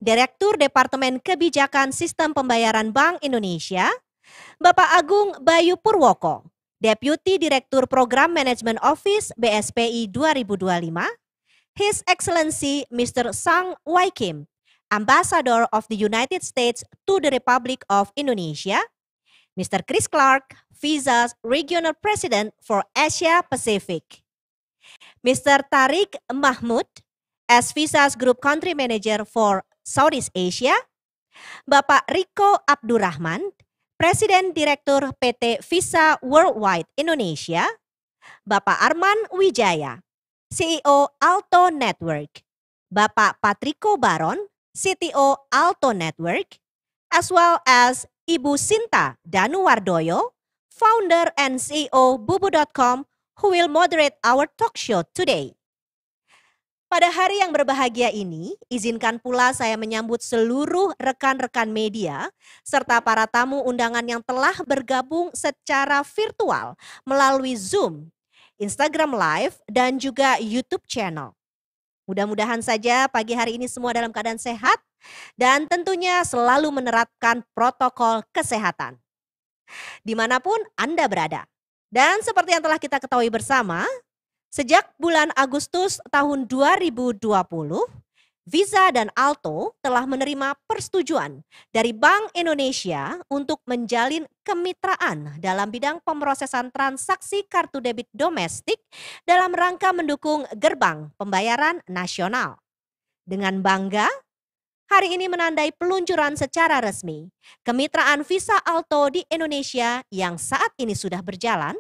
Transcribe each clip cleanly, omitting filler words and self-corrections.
Direktur Departemen Kebijakan Sistem Pembayaran Bank Indonesia, Bapak Agung Bayu Purwoko, Deputi Direktur Program Management Office BSPI 2025, His Excellency Mr. Sang Wai Kim, Ambassador of the United States to the Republic of Indonesia, Mr. Chris Clark, Visa's Regional President for Asia Pacific, Mr. Tariq Mahmud, as Visa's Group Country Manager for Southeast Asia, Bapak Riko Abdurrahman, Presiden Direktur PT Visa Worldwide Indonesia, Bapak Arman Wijaya, CEO Alto Network, Bapak Patriko Baron, CTO Alto Network, as well as Ibu Sinta Danuwardoyo, Founder and CEO Bubu.com, who will moderate our talk show today. Pada hari yang berbahagia ini, izinkan pula saya menyambut seluruh rekan-rekan media serta para tamu undangan yang telah bergabung secara virtual melalui Zoom, Instagram Live, dan juga YouTube channel. Mudah-mudahan saja pagi hari ini semua dalam keadaan sehat dan tentunya selalu menerapkan protokol kesehatan dimanapun Anda berada. Dan seperti yang telah kita ketahui bersama, sejak bulan Agustus tahun 2020, Visa dan Alto telah menerima persetujuan dari Bank Indonesia untuk menjalin kemitraan dalam bidang pemrosesan transaksi kartu debit domestik dalam rangka mendukung gerbang pembayaran nasional. Dengan bangga, hari ini menandai peluncuran secara resmi kemitraan Visa Alto di Indonesia yang saat ini sudah berjalan,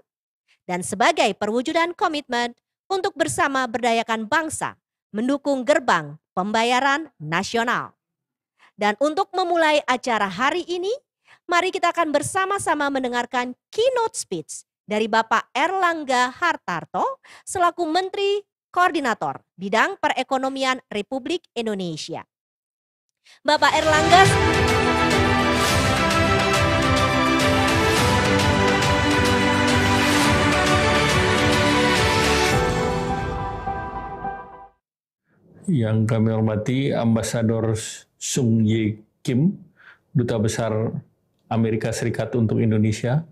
dan sebagai perwujudan komitmen untuk bersama berdayakan bangsa mendukung gerbang pembayaran nasional. Dan untuk memulai acara hari ini, mari kita akan bersama-sama mendengarkan keynote speech dari Bapak Erlangga Hartarto selaku Menteri Koordinator Bidang Perekonomian Republik Indonesia. Bapak Erlangga, yang kami hormati Ambasador Sung Ye Kim, Duta Besar Amerika Serikat untuk Indonesia.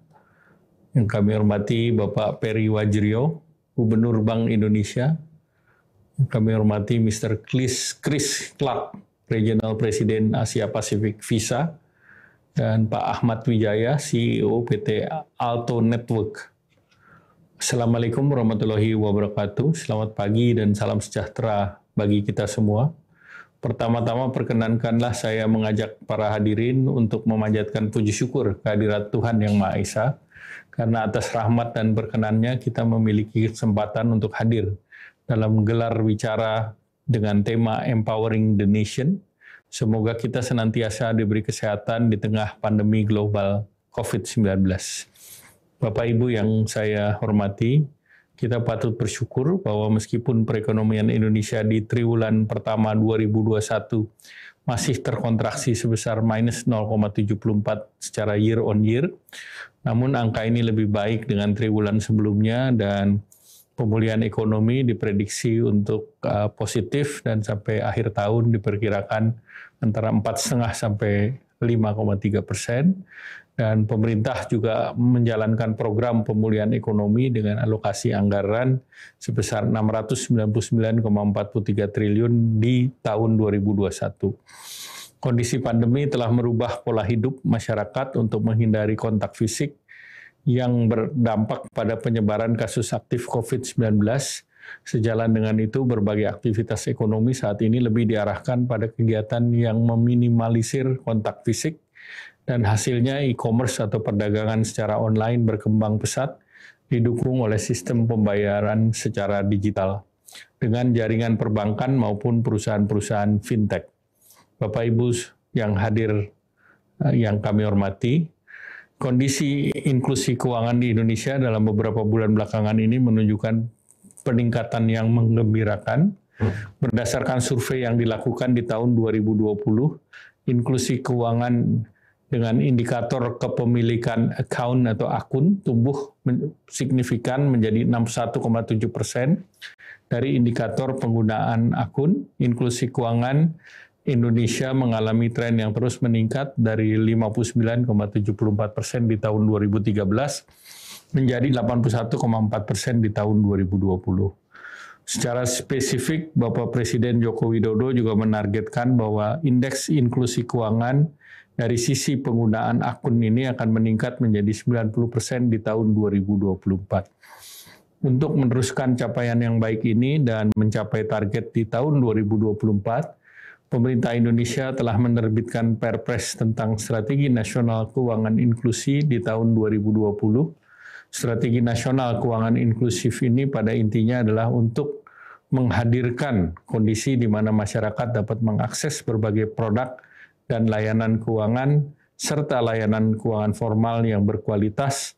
Yang kami hormati Bapak Peri Wajrio, Gubernur Bank Indonesia. Yang kami hormati Mr. Chris Clark, Regional Presiden Asia Pacific Visa. Dan Pak Ahmad Wijaya, CEO PT Alto Network. Assalamualaikum warahmatullahi wabarakatuh. Selamat pagi dan salam sejahtera bagi kita semua. Pertama-tama perkenankanlah saya mengajak para hadirin untuk memanjatkan puji syukur kehadirat Tuhan Yang Maha Esa, karena atas rahmat dan berkenannya kita memiliki kesempatan untuk hadir dalam gelar wicara dengan tema Empowering the Nation. Semoga kita senantiasa diberi kesehatan di tengah pandemi global COVID-19. Bapak Ibu yang saya hormati, kita patut bersyukur bahwa meskipun perekonomian Indonesia di triwulan pertama 2021 masih terkontraksi sebesar minus 0,74 secara year on year, namun angka ini lebih baik dengan triwulan sebelumnya dan pemulihan ekonomi diprediksi untuk positif dan sampai akhir tahun diperkirakan antara 4,5 sampai 5,3%. Dan pemerintah juga menjalankan program pemulihan ekonomi dengan alokasi anggaran sebesar 699,43 triliun di tahun 2021. Kondisi pandemi telah merubah pola hidup masyarakat untuk menghindari kontak fisik yang berdampak pada penyebaran kasus aktif COVID-19. Sejalan dengan itu, berbagai aktivitas ekonomi saat ini lebih diarahkan pada kegiatan yang meminimalisir kontak fisik, dan hasilnya e-commerce atau perdagangan secara online berkembang pesat, didukung oleh sistem pembayaran secara digital, dengan jaringan perbankan maupun perusahaan-perusahaan fintech. Bapak Ibu yang hadir yang kami hormati, kondisi inklusi keuangan di Indonesia dalam beberapa bulan belakangan ini menunjukkan peningkatan yang menggembirakan. Berdasarkan survei yang dilakukan di tahun 2020, inklusi keuangan dengan indikator kepemilikan account atau akun tumbuh signifikan menjadi 61,7%. Dari indikator penggunaan akun, inklusi keuangan Indonesia mengalami tren yang terus meningkat dari 59,74% di tahun 2013 menjadi 81,4% di tahun 2020. Secara spesifik, Bapak Presiden Joko Widodo juga menargetkan bahwa indeks inklusi keuangan dari sisi penggunaan akun ini akan meningkat menjadi 90% di tahun 2024. Untuk meneruskan capaian yang baik ini dan mencapai target di tahun 2024, pemerintah Indonesia telah menerbitkan Perpres tentang Strategi Nasional Keuangan Inklusi di tahun 2020. Strategi Nasional Keuangan Inklusif ini pada intinya adalah untuk menghadirkan kondisi di mana masyarakat dapat mengakses berbagai produk dan layanan keuangan, serta layanan keuangan formal yang berkualitas,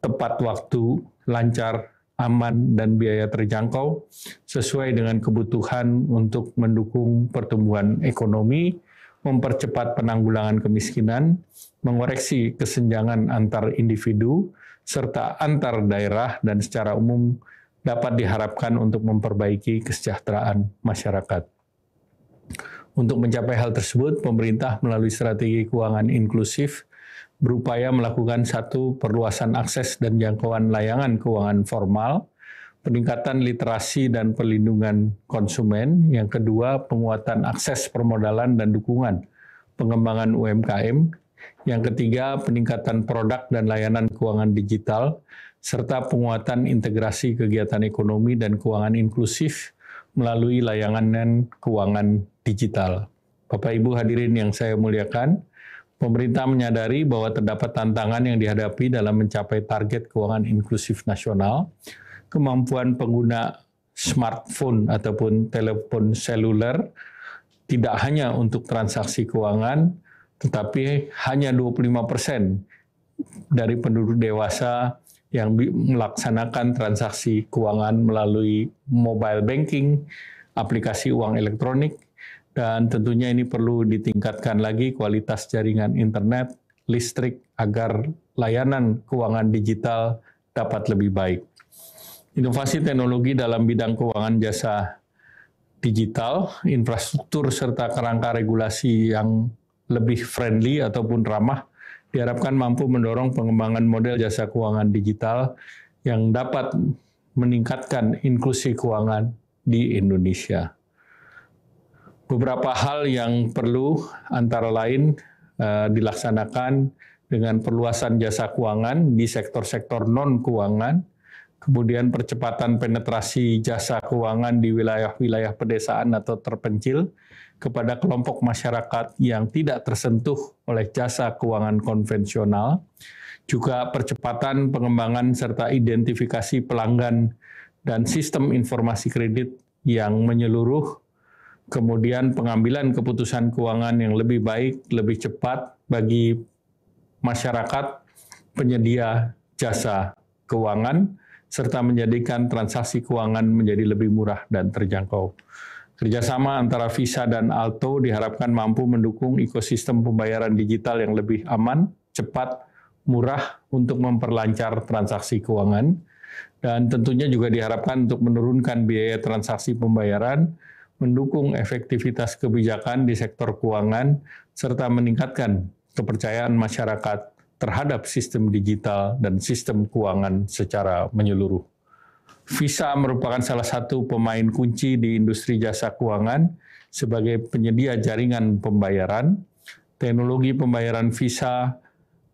tepat waktu, lancar, aman, dan biaya terjangkau, sesuai dengan kebutuhan untuk mendukung pertumbuhan ekonomi, mempercepat penanggulangan kemiskinan, mengoreksi kesenjangan antar individu, serta antar daerah, dan secara umum dapat diharapkan untuk memperbaiki kesejahteraan masyarakat. Untuk mencapai hal tersebut, pemerintah melalui strategi keuangan inklusif berupaya melakukan satu, perluasan akses dan jangkauan layanan keuangan formal, peningkatan literasi dan perlindungan konsumen, yang kedua, penguatan akses permodalan dan dukungan pengembangan UMKM, yang ketiga, peningkatan produk dan layanan keuangan digital, serta penguatan integrasi kegiatan ekonomi dan keuangan inklusif melalui layanan keuangan digital. Bapak Ibu hadirin yang saya muliakan, pemerintah menyadari bahwa terdapat tantangan yang dihadapi dalam mencapai target keuangan inklusif nasional. Kemampuan pengguna smartphone ataupun telepon seluler tidak hanya untuk transaksi keuangan, tetapi hanya 25% dari penduduk dewasa yang melaksanakan transaksi keuangan melalui mobile banking, aplikasi uang elektronik, dan tentunya ini perlu ditingkatkan lagi kualitas jaringan internet, listrik, agar layanan keuangan digital dapat lebih baik. Inovasi teknologi dalam bidang keuangan jasa digital, infrastruktur, serta kerangka regulasi yang lebih friendly ataupun ramah diharapkan mampu mendorong pengembangan model jasa keuangan digital yang dapat meningkatkan inklusi keuangan di Indonesia. Beberapa hal yang perlu antara lain dilaksanakan dengan perluasan jasa keuangan di sektor-sektor non-keuangan, kemudian percepatan penetrasi jasa keuangan di wilayah-wilayah pedesaan atau terpencil kepada kelompok masyarakat yang tidak tersentuh oleh jasa keuangan konvensional, juga percepatan pengembangan serta identifikasi pelanggan dan sistem informasi kredit yang menyeluruh, kemudian pengambilan keputusan keuangan yang lebih baik, lebih cepat bagi masyarakat penyedia jasa keuangan, serta menjadikan transaksi keuangan menjadi lebih murah dan terjangkau. Kerjasama antara Visa dan Alto diharapkan mampu mendukung ekosistem pembayaran digital yang lebih aman, cepat, murah untuk memperlancar transaksi keuangan, dan tentunya juga diharapkan untuk menurunkan biaya transaksi pembayaran, mendukung efektivitas kebijakan di sektor keuangan, serta meningkatkan kepercayaan masyarakat terhadap sistem digital dan sistem keuangan secara menyeluruh. Visa merupakan salah satu pemain kunci di industri jasa keuangan sebagai penyedia jaringan pembayaran. Teknologi pembayaran Visa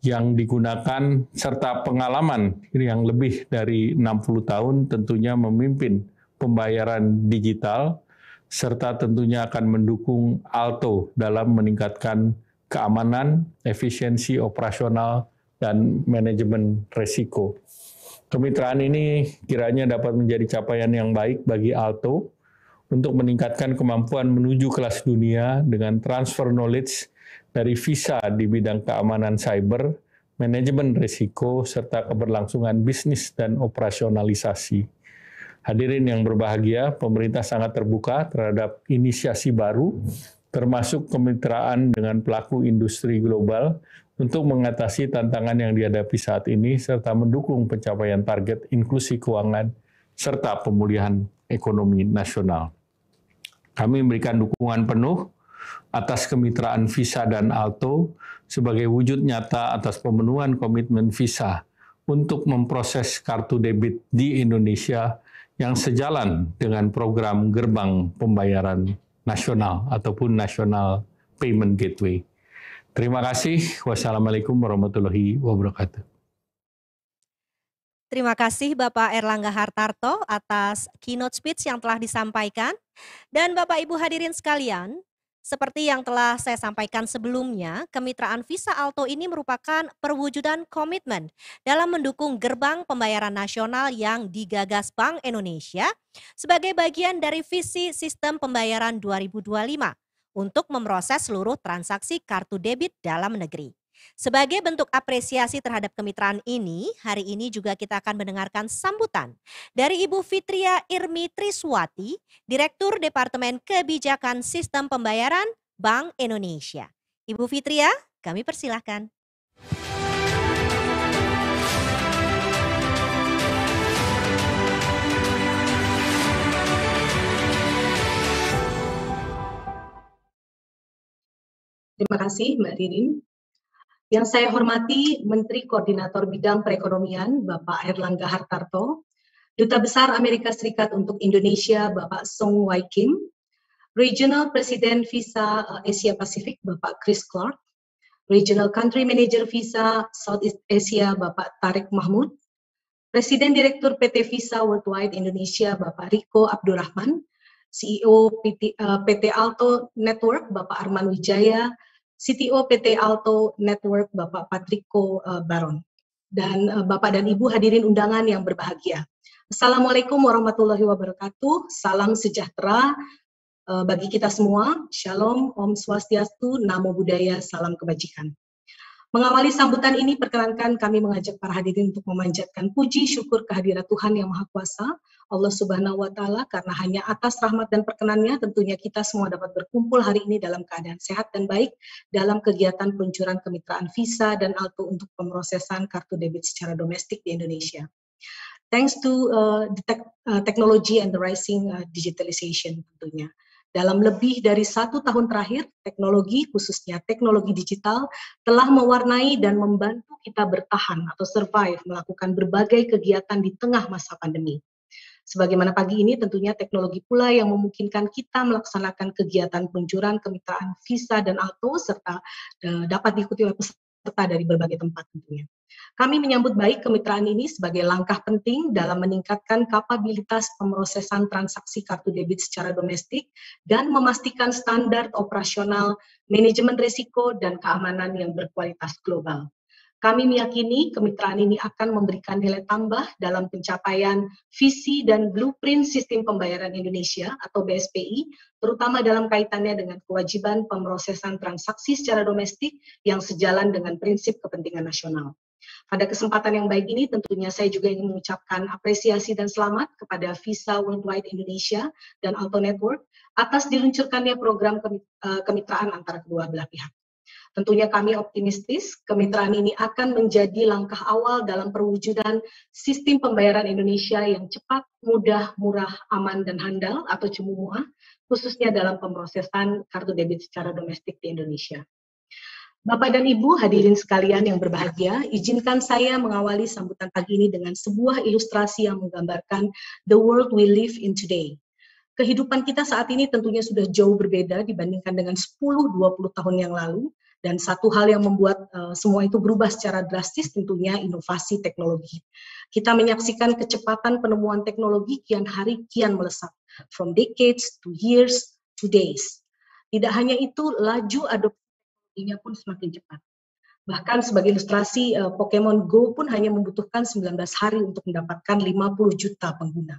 yang digunakan serta pengalaman yang lebih dari 60 tahun tentunya memimpin pembayaran digital serta tentunya akan mendukung Alto dalam meningkatkan keamanan, efisiensi operasional, dan manajemen risiko. Kemitraan ini kiranya dapat menjadi capaian yang baik bagi Alto untuk meningkatkan kemampuan menuju kelas dunia dengan transfer knowledge dari Visa di bidang keamanan cyber, manajemen risiko, serta keberlangsungan bisnis dan operasionalisasi. Hadirin yang berbahagia, pemerintah sangat terbuka terhadap inisiasi baru, termasuk kemitraan dengan pelaku industri global untuk mengatasi tantangan yang dihadapi saat ini, serta mendukung pencapaian target inklusi keuangan, serta pemulihan ekonomi nasional. Kami memberikan dukungan penuh atas kemitraan Visa dan Alto sebagai wujud nyata atas pemenuhan komitmen Visa untuk memproses kartu debit di Indonesia yang sejalan dengan program gerbang pembayaran nasional ataupun National Payment Gateway. Terima kasih. Wassalamualaikum warahmatullahi wabarakatuh. Terima kasih Bapak Erlangga Hartarto atas keynote speech yang telah disampaikan. Dan Bapak Ibu hadirin sekalian, seperti yang telah saya sampaikan sebelumnya, kemitraan Visa Alto ini merupakan perwujudan komitmen dalam mendukung gerbang pembayaran nasional yang digagas Bank Indonesia sebagai bagian dari visi sistem pembayaran 2025 untuk memproses seluruh transaksi kartu debit dalam negeri. Sebagai bentuk apresiasi terhadap kemitraan ini, hari ini juga kita akan mendengarkan sambutan dari Ibu Fitria Irmi Triswati, Direktur Departemen Kebijakan Sistem Pembayaran Bank Indonesia. Ibu Fitria, kami persilahkan. Terima kasih Mbak Ririn. Yang saya hormati Menteri Koordinator Bidang Perekonomian Bapak Erlangga Hartarto, Duta Besar Amerika Serikat untuk Indonesia Bapak Song Wai Kim, Regional President Visa Asia Pacific Bapak Chris Clark, Regional Country Manager Visa Southeast Asia Bapak Tarik Mahmud, Presiden Direktur PT Visa Worldwide Indonesia Bapak Riko Abdurrahman, CEO PT Alto Network Bapak Arman Wijaya, CTO PT Alto Network Bapak Patriko Baron, dan Bapak dan Ibu hadirin undangan yang berbahagia. Assalamualaikum warahmatullahi wabarakatuh, salam sejahtera bagi kita semua, Shalom, Om Swastiastu, Namo Buddhaya, salam kebajikan. Mengawali sambutan ini, perkenankan kami mengajak para hadirin untuk memanjatkan puji syukur kehadirat Tuhan Yang Maha Kuasa, Allah Subhanahu wa Ta'ala, karena hanya atas rahmat dan perkenannya tentunya kita semua dapat berkumpul hari ini dalam keadaan sehat dan baik dalam kegiatan peluncuran kemitraan Visa dan Alto untuk pemrosesan kartu debit secara domestik di Indonesia. Thanks to the technology and the rising digitalization tentunya. Dalam lebih dari 1 tahun terakhir, teknologi, khususnya teknologi digital, telah mewarnai dan membantu kita bertahan atau survive, melakukan berbagai kegiatan di tengah masa pandemi. Sebagaimana pagi ini, tentunya teknologi pula yang memungkinkan kita melaksanakan kegiatan peluncuran kemitraan Visa dan Alto, serta dapat diikuti oleh peserta dari berbagai tempat tentunya. Kami menyambut baik kemitraan ini sebagai langkah penting dalam meningkatkan kapabilitas pemrosesan transaksi kartu debit secara domestik dan memastikan standar operasional, manajemen risiko, dan keamanan yang berkualitas global. Kami meyakini kemitraan ini akan memberikan nilai tambah dalam pencapaian visi dan blueprint sistem pembayaran Indonesia atau BSPI, terutama dalam kaitannya dengan kewajiban pemrosesan transaksi secara domestik yang sejalan dengan prinsip kepentingan nasional. Pada kesempatan yang baik ini tentunya saya juga ingin mengucapkan apresiasi dan selamat kepada Visa Worldwide Indonesia dan Alto Network atas diluncurkannya program kemitraan antara kedua belah pihak. Tentunya kami optimistis kemitraan ini akan menjadi langkah awal dalam perwujudan sistem pembayaran Indonesia yang cepat, mudah, murah, aman, dan handal atau CEMUA, khususnya dalam pemrosesan kartu debit secara domestik di Indonesia. Bapak dan Ibu hadirin sekalian yang berbahagia, izinkan saya mengawali sambutan pagi ini dengan sebuah ilustrasi yang menggambarkan the world we live in today. Kehidupan kita saat ini tentunya sudah jauh berbeda dibandingkan dengan 10-20 tahun yang lalu, dan satu hal yang membuat semua itu berubah secara drastis tentunya inovasi teknologi. Kita menyaksikan kecepatan penemuan teknologi kian hari kian melesat, from decades to years to days. Tidak hanya itu, laju adopsi teknologinya pun semakin cepat. Bahkan sebagai ilustrasi, Pokemon Go pun hanya membutuhkan 19 hari untuk mendapatkan 50 juta pengguna.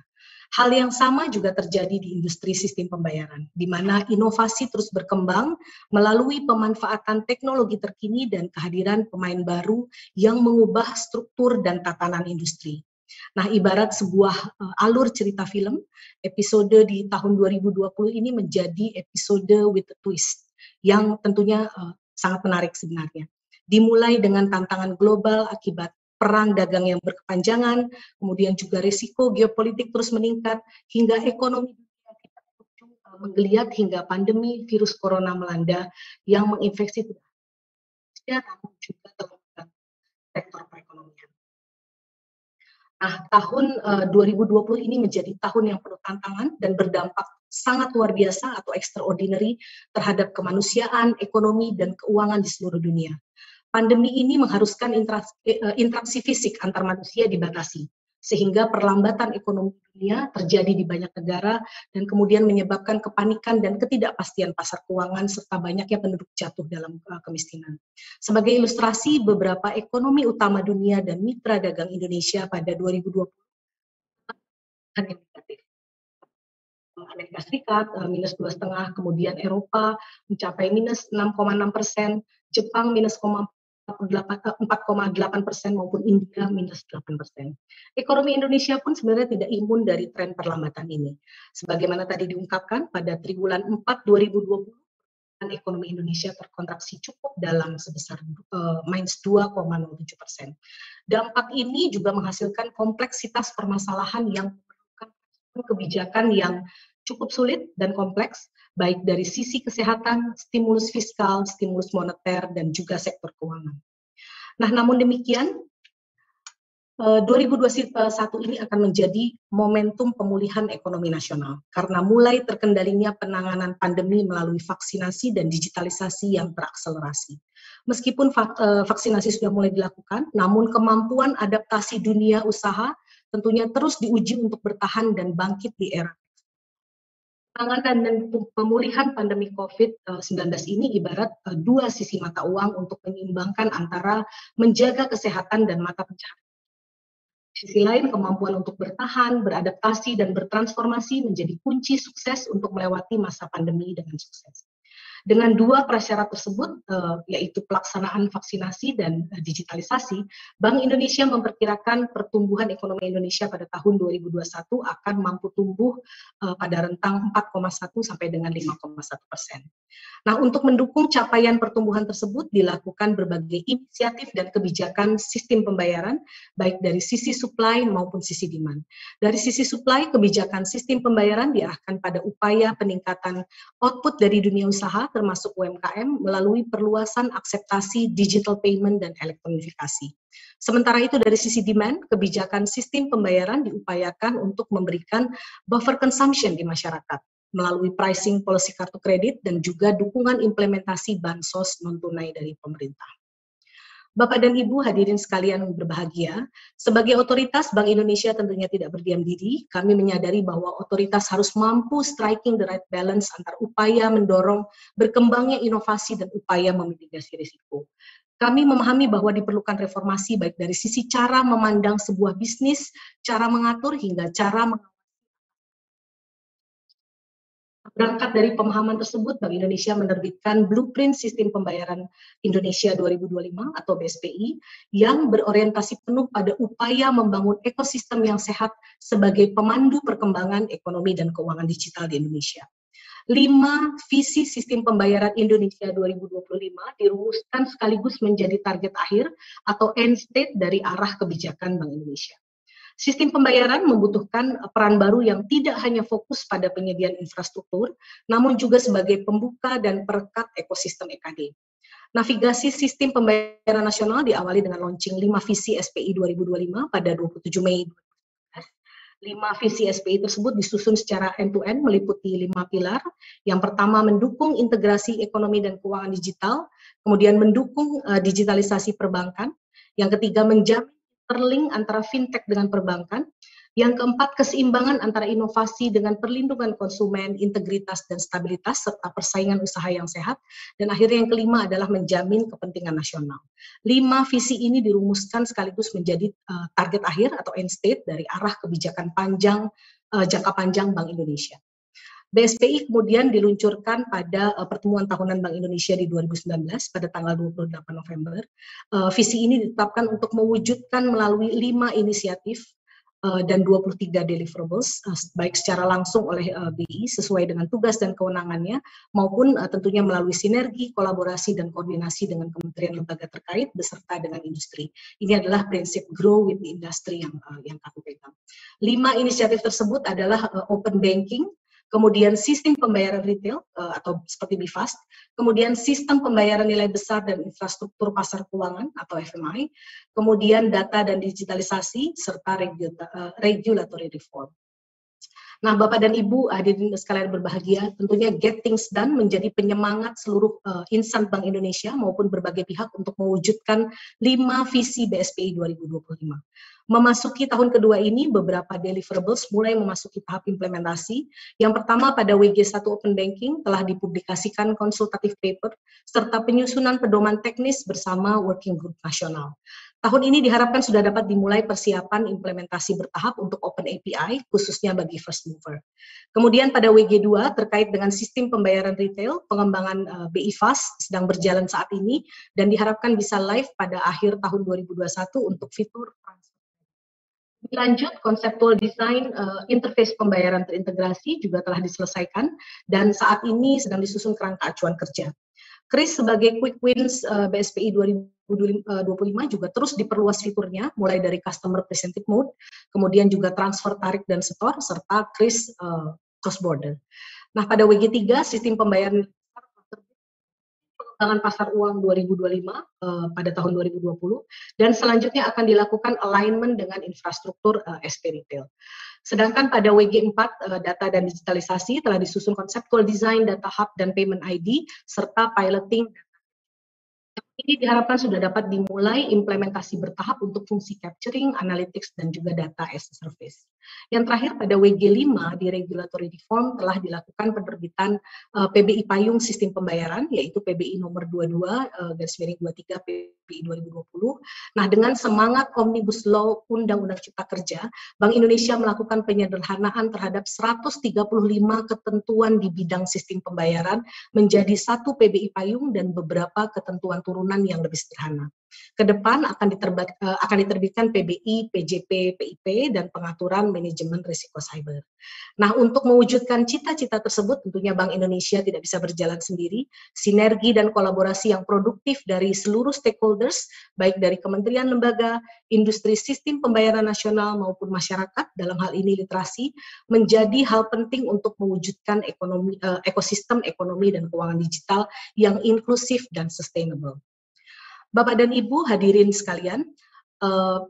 Hal yang sama juga terjadi di industri sistem pembayaran, di mana inovasi terus berkembang melalui pemanfaatan teknologi terkini dan kehadiran pemain baru yang mengubah struktur dan tatanan industri. Nah, ibarat sebuah alur cerita film, episode di tahun 2020 ini menjadi episode with a twist, yang tentunya sangat menarik sebenarnya. Dimulai dengan tantangan global akibat perang dagang yang berkepanjangan, kemudian juga risiko geopolitik terus meningkat, hingga ekonomi dunia kita menggeliat hingga pandemi virus corona melanda yang menginfeksi tidak hanya namun juga terlibat sektor perekonomian. Nah, tahun 2020 ini menjadi tahun yang penuh tantangan dan berdampak sangat luar biasa atau extraordinary terhadap kemanusiaan, ekonomi, dan keuangan di seluruh dunia. Pandemi ini mengharuskan interaksi fisik antar manusia dibatasi, sehingga perlambatan ekonomi dunia terjadi di banyak negara dan kemudian menyebabkan kepanikan dan ketidakpastian pasar keuangan serta banyaknya penduduk jatuh dalam kemiskinan. Sebagai ilustrasi, beberapa ekonomi utama dunia dan mitra dagang Indonesia pada 2020 hanya negatif. Amerika Serikat minus 2,5, kemudian Eropa mencapai minus 6,6%, Jepang minus 4,8% maupun India minus 8%. Ekonomi Indonesia pun sebenarnya tidak imun dari tren perlambatan ini. Sebagaimana tadi diungkapkan, pada triwulan 4 2020, ekonomi Indonesia terkontraksi cukup dalam sebesar minus 2,07%. Dampak ini juga menghasilkan kompleksitas permasalahan yang memerlukan kebijakan yang cukup sulit dan kompleks, baik dari sisi kesehatan, stimulus fiskal, stimulus moneter, dan juga sektor keuangan. Nah, namun demikian, 2021 ini akan menjadi momentum pemulihan ekonomi nasional, karena mulai terkendalinya penanganan pandemi melalui vaksinasi dan digitalisasi yang terakselerasi. Meskipun vaksinasi sudah mulai dilakukan, namun kemampuan adaptasi dunia usaha tentunya terus diuji untuk bertahan dan bangkit di era penanganan dan pemulihan pandemi COVID-19 ini ibarat dua sisi mata uang untuk menyeimbangkan antara menjaga kesehatan dan mata pencaharian. Di sisi lain, kemampuan untuk bertahan, beradaptasi, dan bertransformasi menjadi kunci sukses untuk melewati masa pandemi dengan sukses. Dengan dua prasyarat tersebut, yaitu pelaksanaan vaksinasi dan digitalisasi, Bank Indonesia memperkirakan pertumbuhan ekonomi Indonesia pada tahun 2021 akan mampu tumbuh pada rentang 4,1 sampai dengan 5,1%. Nah, untuk mendukung capaian pertumbuhan tersebut dilakukan berbagai inisiatif dan kebijakan sistem pembayaran, baik dari sisi supply maupun sisi demand. Dari sisi supply, kebijakan sistem pembayaran diarahkan pada upaya peningkatan output dari dunia usaha, termasuk UMKM, melalui perluasan akseptasi digital payment dan elektronifikasi. Sementara itu dari sisi demand, kebijakan sistem pembayaran diupayakan untuk memberikan buffer consumption di masyarakat, melalui pricing policy kartu kredit dan juga dukungan implementasi bansos non-tunai dari pemerintah. Bapak dan Ibu hadirin sekalian yang berbahagia, sebagai otoritas Bank Indonesia tentunya tidak berdiam diri. Kami menyadari bahwa otoritas harus mampu striking the right balance antara upaya mendorong berkembangnya inovasi dan upaya memitigasi risiko. Kami memahami bahwa diperlukan reformasi baik dari sisi cara memandang sebuah bisnis, cara mengatur hingga cara Berangkat dari pemahaman tersebut, Bank Indonesia menerbitkan Blueprint Sistem Pembayaran Indonesia 2025 atau BSPI yang berorientasi penuh pada upaya membangun ekosistem yang sehat sebagai pemandu perkembangan ekonomi dan keuangan digital di Indonesia. 5 visi sistem pembayaran Indonesia 2025 dirumuskan sekaligus menjadi target akhir atau end state dari arah kebijakan Bank Indonesia. Sistem pembayaran membutuhkan peran baru yang tidak hanya fokus pada penyediaan infrastruktur, namun juga sebagai pembuka dan perekat ekosistem EKD. Navigasi sistem pembayaran nasional diawali dengan launching 5 visi SPI 2025 pada 27 Mei 2019. 5 visi SPI tersebut disusun secara end-to-end meliputi 5 pilar. Yang pertama, mendukung integrasi ekonomi dan keuangan digital, kemudian mendukung digitalisasi perbankan. Yang ketiga, menjamin interlink antara fintech dengan perbankan. Yang keempat, keseimbangan antara inovasi dengan perlindungan konsumen, integritas dan stabilitas, serta persaingan usaha yang sehat. Dan akhirnya yang kelima adalah menjamin kepentingan nasional. 5 visi ini dirumuskan sekaligus menjadi target akhir atau end state dari arah kebijakan jangka panjang Bank Indonesia. BSPI kemudian diluncurkan pada pertemuan tahunan Bank Indonesia di 2019 pada tanggal 28 November. Visi ini ditetapkan untuk mewujudkan melalui 5 inisiatif dan 23 deliverables, baik secara langsung oleh BI sesuai dengan tugas dan kewenangannya, maupun tentunya melalui sinergi, kolaborasi, dan koordinasi dengan kementerian lembaga terkait beserta dengan industri. Ini adalah prinsip grow with the industry yang kami pegang. 5 inisiatif tersebut adalah open banking, kemudian sistem pembayaran retail atau seperti BIFAST, kemudian sistem pembayaran nilai besar dan infrastruktur pasar keuangan atau FMI, kemudian data dan digitalisasi, serta regulatory reform. Nah, Bapak dan Ibu hadirin sekalian berbahagia, tentunya Get Things Done menjadi penyemangat seluruh insan Bank Indonesia maupun berbagai pihak untuk mewujudkan 5 visi BSPI 2025. Memasuki tahun kedua ini, beberapa deliverables mulai memasuki tahap implementasi. Yang pertama, pada WG1 Open Banking telah dipublikasikan konsultatif paper serta penyusunan pedoman teknis bersama Working Group Nasional. Tahun ini diharapkan sudah dapat dimulai persiapan implementasi bertahap untuk Open API, khususnya bagi first mover. Kemudian pada WG2 terkait dengan sistem pembayaran retail, pengembangan BI Fast sedang berjalan saat ini dan diharapkan bisa live pada akhir tahun 2021 untuk fitur transfer. Lanjut, konseptual design interface pembayaran terintegrasi juga telah diselesaikan dan saat ini sedang disusun kerangka acuan kerja. KRIS sebagai Quick Wins BSPI 2025 juga terus diperluas fiturnya, mulai dari Customer Presented Mode, kemudian juga transfer tarik dan setor, serta KRIS Cross Border. Nah, pada WG3, sistem pembayaran pengembangan pasar uang 2025 pada tahun 2020, dan selanjutnya akan dilakukan alignment dengan infrastruktur SP Retail. Sedangkan pada WG4, data dan digitalisasi telah disusun conceptual design, data hub, dan payment ID, serta piloting. Ini diharapkan sudah dapat dimulai implementasi bertahap untuk fungsi capturing, analytics, dan juga data as a service. Yang terakhir, pada WG5 di regulatory reform telah dilakukan penerbitan PBI payung sistem pembayaran, yaitu PBI nomor 22/23 PBI 2020. Nah, dengan semangat Omnibus Law Undang-Undang Cipta Kerja, Bank Indonesia melakukan penyederhanaan terhadap 135 ketentuan di bidang sistem pembayaran menjadi 1 PBI payung dan beberapa ketentuan turunan yang lebih sederhana. Ke depan akan diterbitkan PBI, PJP, PIP, dan pengaturan manajemen risiko cyber. Nah, untuk mewujudkan cita-cita tersebut, tentunya Bank Indonesia tidak bisa berjalan sendiri. Sinergi dan kolaborasi yang produktif dari seluruh stakeholders, baik dari kementerian lembaga, industri sistem pembayaran nasional maupun masyarakat, dalam hal ini literasi, menjadi hal penting untuk mewujudkan ekosistem ekonomi dan keuangan digital yang inklusif dan sustainable. Bapak dan Ibu hadirin sekalian,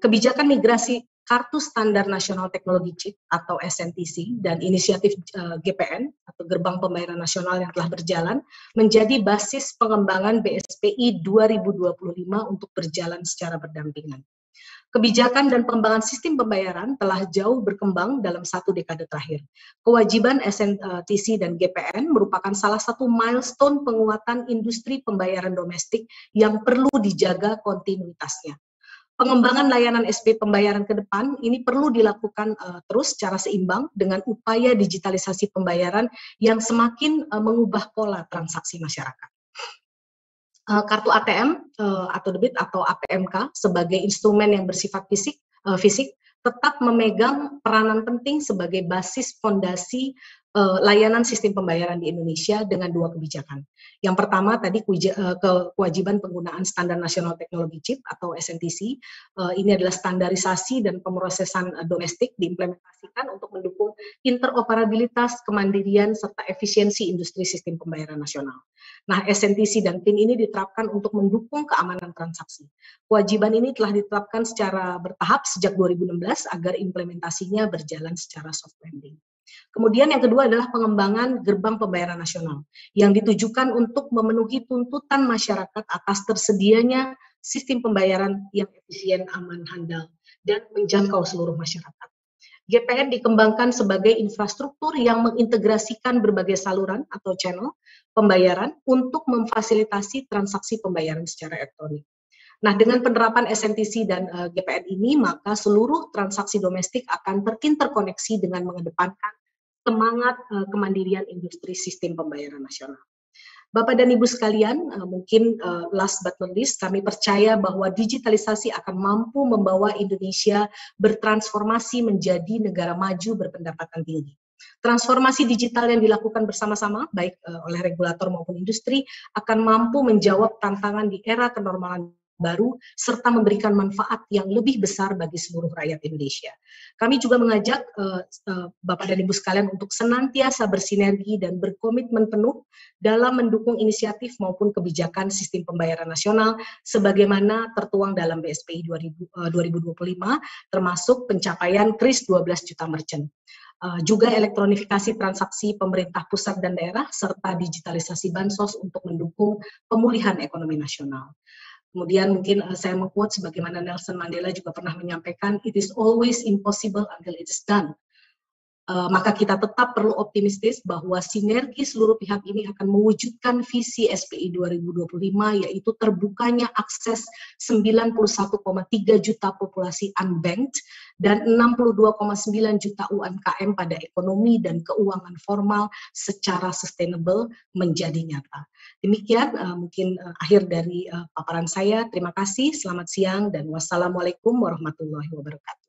kebijakan migrasi Kartu Standar Nasional Teknologi Chip atau SNTC dan inisiatif GPN atau Gerbang Pembayaran Nasional yang telah berjalan menjadi basis pengembangan BSPI 2025 untuk berjalan secara berdampingan. Kebijakan dan pengembangan sistem pembayaran telah jauh berkembang dalam 1 dekade terakhir. Kewajiban SNTC dan GPN merupakan salah satu milestone penguatan industri pembayaran domestik yang perlu dijaga kontinuitasnya. Pengembangan layanan SP pembayaran ke depan ini perlu dilakukan terus secara seimbang dengan upaya digitalisasi pembayaran yang semakin mengubah pola transaksi masyarakat. Kartu ATM atau debit atau APMK sebagai instrumen yang bersifat fisik tetap memegang peranan penting sebagai basis fondasi layanan sistem pembayaran di Indonesia dengan dua kebijakan. Yang pertama tadi kewajiban penggunaan Standar Nasional Teknologi Chip atau SNTC. Ini adalah standarisasi dan pemrosesan domestik diimplementasikan untuk mendukung interoperabilitas, kemandirian, serta efisiensi industri sistem pembayaran nasional. Nah, SNTC dan PIN ini diterapkan untuk mendukung keamanan transaksi. Kewajiban ini telah ditetapkan secara bertahap sejak 2016 agar implementasinya berjalan secara soft landing. Kemudian yang kedua adalah pengembangan gerbang pembayaran nasional yang ditujukan untuk memenuhi tuntutan masyarakat atas tersedianya sistem pembayaran yang efisien, aman, handal, dan menjangkau seluruh masyarakat. GPN dikembangkan sebagai infrastruktur yang mengintegrasikan berbagai saluran atau channel pembayaran untuk memfasilitasi transaksi pembayaran secara elektronik. Nah, dengan penerapan SNTC dan GPN ini, maka seluruh transaksi domestik akan terinterkoneksi dengan mengedepankan semangat kemandirian industri sistem pembayaran nasional. Bapak dan Ibu sekalian, mungkin last but not least, kami percaya bahwa digitalisasi akan mampu membawa Indonesia bertransformasi menjadi negara maju berpendapatan tinggi. Transformasi digital yang dilakukan bersama-sama, baik oleh regulator maupun industri, akan mampu menjawab tantangan di era kenormalan baru, serta memberikan manfaat yang lebih besar bagi seluruh rakyat Indonesia. Kami juga mengajak Bapak dan Ibu sekalian untuk senantiasa bersinergi dan berkomitmen penuh dalam mendukung inisiatif maupun kebijakan sistem pembayaran nasional sebagaimana tertuang dalam BSPI 2025, termasuk pencapaian KRIS 12 juta merchant. Juga elektronifikasi transaksi pemerintah pusat dan daerah, serta digitalisasi bansos untuk mendukung pemulihan ekonomi nasional. Kemudian mungkin saya mengquote sebagaimana Nelson Mandela juga pernah menyampaikan, it is always impossible until it is done. Maka kita tetap perlu optimistis bahwa sinergi seluruh pihak ini akan mewujudkan visi SPI 2025, yaitu terbukanya akses 91,3 juta populasi unbanked dan 62,9 juta UMKM pada ekonomi dan keuangan formal secara sustainable menjadi nyata. Demikian mungkin akhir dari paparan saya. Terima kasih, selamat siang, dan wassalamualaikum warahmatullahi wabarakatuh.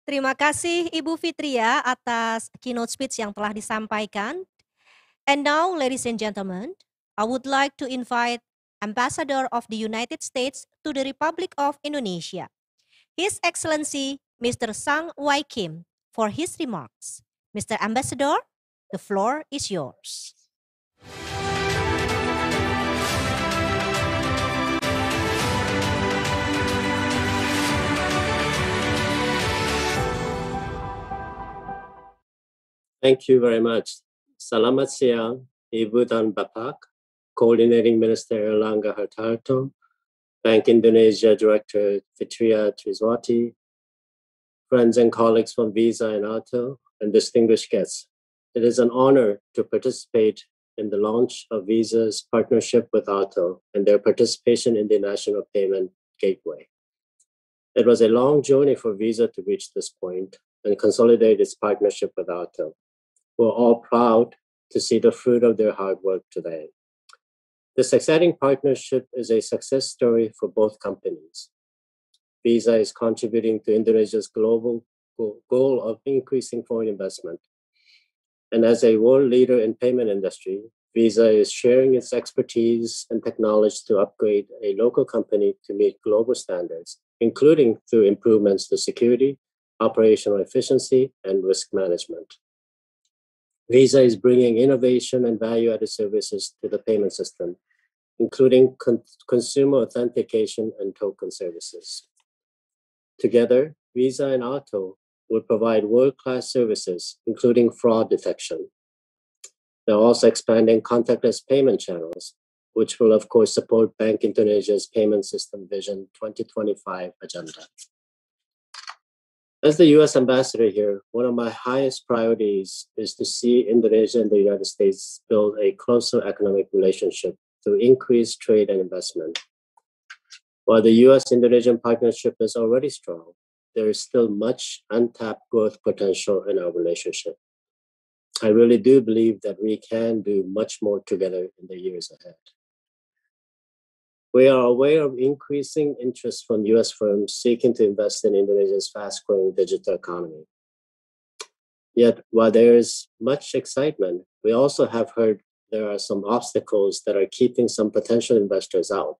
Terima kasih Ibu Fitria atas keynote speech yang telah disampaikan. And now, ladies and gentlemen, I would like to invite Ambassador of the United States to the Republic of Indonesia, His Excellency Mr. Sang Wai Kim, for his remarks. Mr. Ambassador, the floor is yours. Thank you very much. Selamat siang, Ibu dan Bapak, Coordinating Minister Erlangga Hartarto, Bank Indonesia Director Fitria Triswati, friends and colleagues from Visa and Ato, and distinguished guests. It is an honor to participate in the launch of Visa's partnership with Ato and their participation in the National Payment Gateway. It was a long journey for Visa to reach this point and consolidate its partnership with Ato. We're all proud to see the fruit of their hard work today. This exciting partnership is a success story for both companies. Visa is contributing to Indonesia's global goal of increasing foreign investment. And as a world leader in payment industry, Visa is sharing its expertise and technology to upgrade a local company to meet global standards, including through improvements to security, operational efficiency, and risk management. Visa is bringing innovation and value-added services to the payment system, including consumer authentication and token services. Together, Visa and Ato will provide world-class services, including fraud detection. They're also expanding contactless payment channels, which will, of course, support Bank Indonesia's Payment System Vision 2025 agenda. As the U.S. ambassador here, one of my highest priorities is to see Indonesia and the United States build a closer economic relationship to increase trade and investment. While the US-Indonesian partnership is already strong, there is still much untapped growth potential in our relationship. I really do believe that we can do much more together in the years ahead. We are aware of increasing interest from US firms seeking to invest in Indonesia's fast-growing digital economy. Yet, while there is much excitement, we also have heard there are some obstacles that are keeping some potential investors out,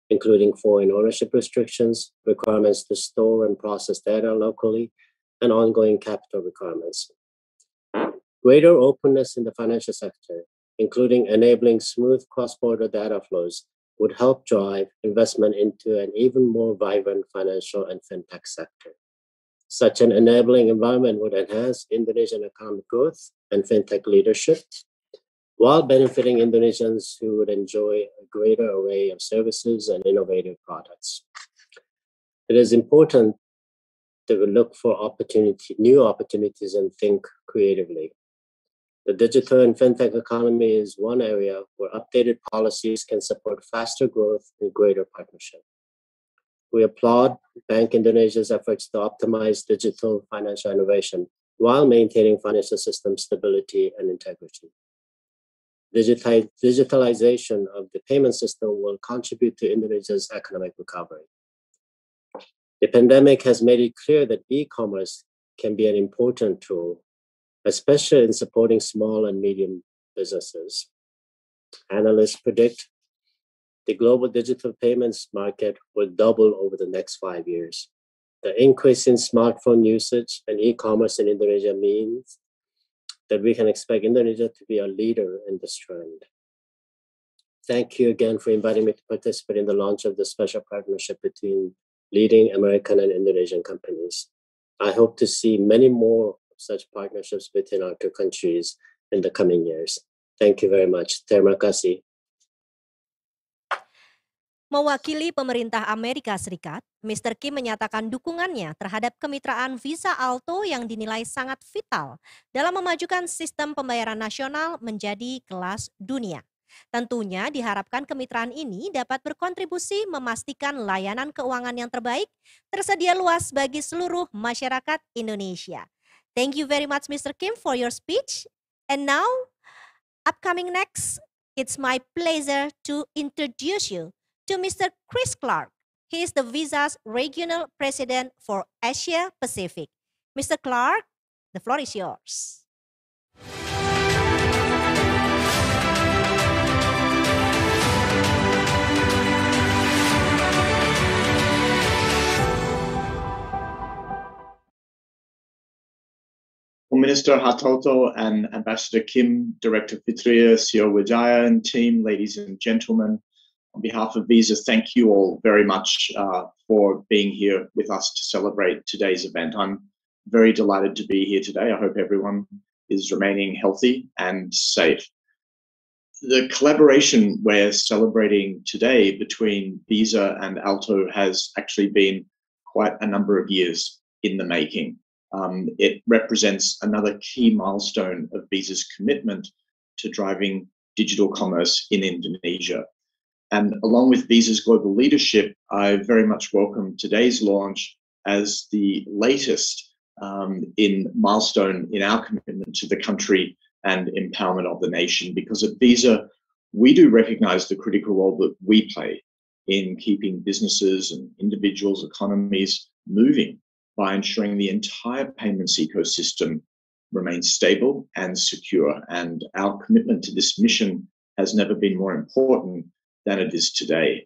including foreign ownership restrictions, requirements to store and process data locally, and ongoing capital requirements. Greater openness in the financial sector, including enabling smooth cross-border data flows, would help drive investment into an even more vibrant financial and fintech sector. Such an enabling environment would enhance Indonesian economic growth and fintech leadership, while benefiting Indonesians who would enjoy a greater array of services and innovative products. It is important that we look for new opportunities and think creatively. The digital and fintech economy is one area where updated policies can support faster growth and greater partnership. We applaud Bank Indonesia's efforts to optimize digital financial innovation while maintaining financial system stability and integrity. Digitalization of the payment system will contribute to Indonesia's economic recovery. The pandemic has made it clear that e-commerce can be an important tool, especially in supporting small and medium businesses. Analysts predict the global digital payments market will double over the next 5 years. The increase in smartphone usage and e-commerce in Indonesia means that we can expect Indonesia to be a leader in this trend. Thank you again for inviting me to participate in the launch of this special partnership between leading American and Indonesian companies. I hope to see many more such partnerships between our two countries in the coming years. Thank you very much. Terima kasih. Mewakili pemerintah Amerika Serikat, Mr. Kim menyatakan dukungannya terhadap kemitraan Visa Alto yang dinilai sangat vital dalam memajukan sistem pembayaran nasional menjadi kelas dunia. Tentunya diharapkan kemitraan ini dapat berkontribusi memastikan layanan keuangan yang terbaik tersedia luas bagi seluruh masyarakat Indonesia. Thank you very much, Mr. Kim, for your speech. And now, upcoming next, it's my pleasure to introduce you to Mr. Chris Clark. He is the Visa's Regional President for Asia Pacific. Mr. Clark, the floor is yours. Well, Minister Hartoto and Ambassador Kim, Director Fitria, CEO Wijaya and team, ladies and gentlemen, on behalf of Visa, thank you all very much for being here with us to celebrate today's event. I'm very delighted to be here today. I hope everyone is remaining healthy and safe. The collaboration we're celebrating today between Visa and Alto has actually been quite a number of years in the making. It represents another key milestone of Visa's commitment to driving digital commerce in Indonesia. And along with Visa's global leadership, I very much welcome today's launch as the latest milestone in our commitment to the country and empowerment of the nation. Because at Visa, we do recognize the critical role that we play in keeping businesses and individuals' economies moving by ensuring the entire payments ecosystem remains stable and secure. And our commitment to this mission has never been more important than it is today.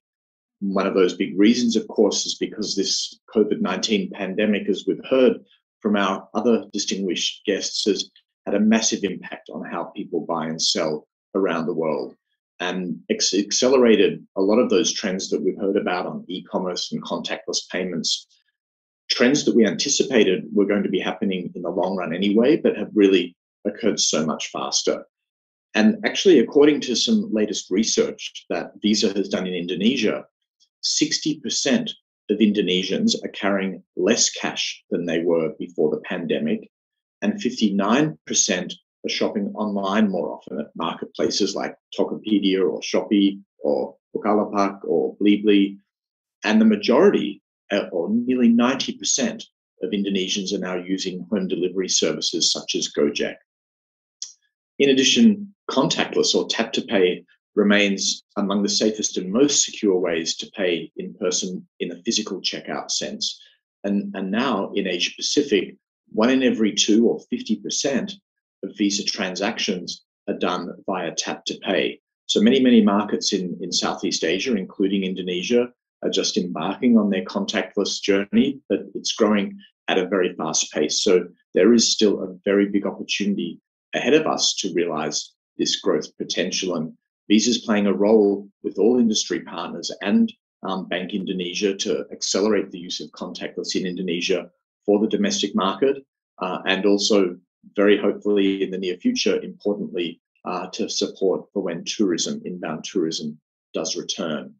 One of those big reasons, of course, is because this COVID-19 pandemic, as we've heard from our other distinguished guests, has had a massive impact on how people buy and sell around the world, and accelerated a lot of those trends that we've heard about on e-commerce and contactless payments, trends that we anticipated were going to be happening in the long run anyway, but have really occurred so much faster. And actually, according to some latest research that Visa has done in Indonesia, 60% of Indonesians are carrying less cash than they were before the pandemic, and 59% are shopping online more often at marketplaces like Tokopedia or Shopee or Bukalapak or Blibli. And the majority, or nearly 90% of Indonesians are now using home delivery services such as Gojek. In addition, contactless or tap to pay remains among the safest and most secure ways to pay in person in a physical checkout sense. And now in Asia Pacific, 1 in every 2 or 50% of Visa transactions are done via tap to pay. So many markets in Southeast Asia, including Indonesia, are just embarking on their contactless journey, but it's growing at a very fast pace. So there is still a very big opportunity ahead of us to realize this growth potential. And Visa's playing a role with all industry partners and Bank Indonesia to accelerate the use of contactless in Indonesia for the domestic market, and also very hopefully in the near future, importantly, to support for when inbound tourism does return.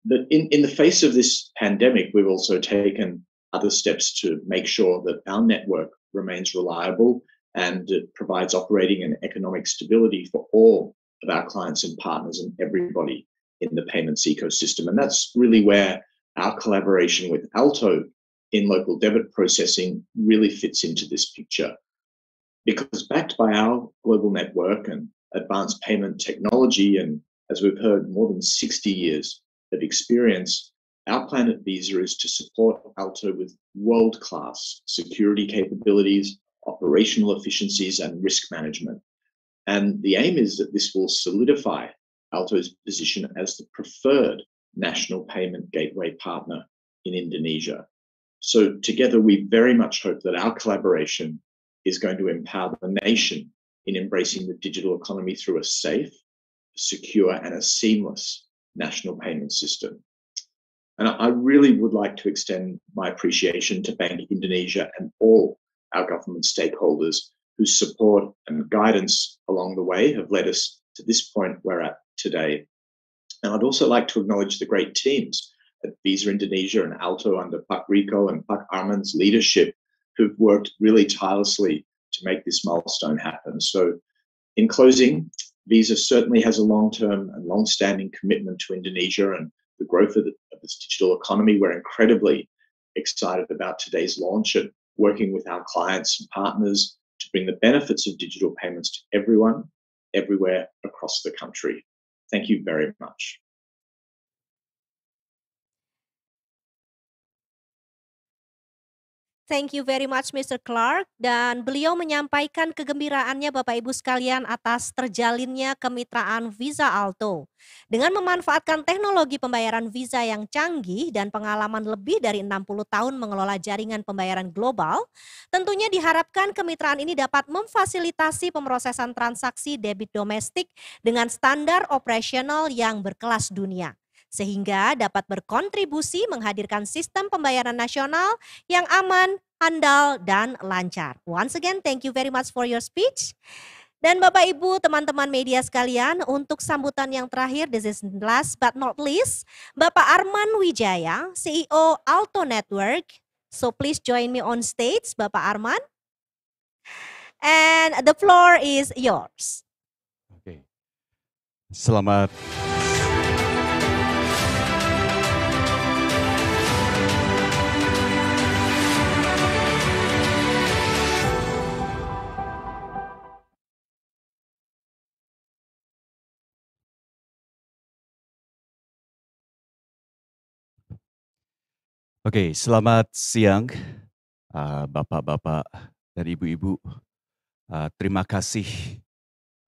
But in the face of this pandemic, we've also taken other steps to make sure that our network remains reliable and it provides operating and economic stability for all of our clients and partners and everybody in the payments ecosystem. And that's really where our collaboration with Alto in local debit processing really fits into this picture. Because backed by our global network and advanced payment technology, and as we've heard, more than 60 years of experience, our plan at Visa is to support Alto with world-class security capabilities, operational efficiencies, and risk management. And the aim is that this will solidify Alto's position as the preferred national payment gateway partner in Indonesia. So together, we very much hope that our collaboration is going to empower the nation in embracing the digital economy through a safe, secure, and a seamless national payment system. And I really would like to extend my appreciation to Bank Indonesia and all our government stakeholders whose support and guidance along the way have led us to this point we're at today. And I'd also like to acknowledge the great teams at Visa Indonesia and Alto under Pak Rico and Pak Arman's leadership, who've worked really tirelessly to make this milestone happen. So in closing, Visa certainly has a long-term and long-standing commitment to Indonesia and the growth of its digital economy. We're incredibly excited about today's launch and working with our clients and partners to bring the benefits of digital payments to everyone, everywhere across the country. Thank you very much. Thank you very much Mr. Clark, dan beliau menyampaikan kegembiraannya Bapak Ibu sekalian atas terjalinnya kemitraan Visa Alto. Dengan memanfaatkan teknologi pembayaran Visa yang canggih dan pengalaman lebih dari 60 tahun mengelola jaringan pembayaran global, tentunya diharapkan kemitraan ini dapat memfasilitasi pemrosesan transaksi debit domestik dengan standar operasional yang berkelas dunia, sehingga dapat berkontribusi menghadirkan sistem pembayaran nasional yang aman, handal, dan lancar. Once again, thank you very much for your speech. Dan Bapak Ibu, teman-teman media sekalian, untuk sambutan yang terakhir, this is last but not least, Bapak Arman Wijaya, CEO Alto Network. So please join me on stage, Bapak Arman. And the floor is yours. Oke. Selamat selamat siang Bapak-bapak dan Ibu-ibu. Terima kasih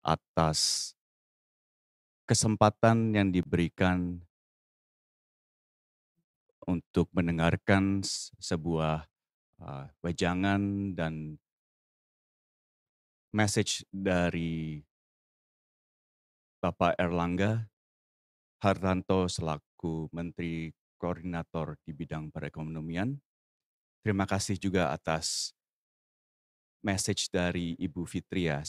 atas kesempatan yang diberikan untuk mendengarkan sebuah wejangan dan message dari Bapak Airlangga Hartarto selaku Menteri Koordinator di bidang perekonomian. Terima kasih juga atas message dari Ibu Fitria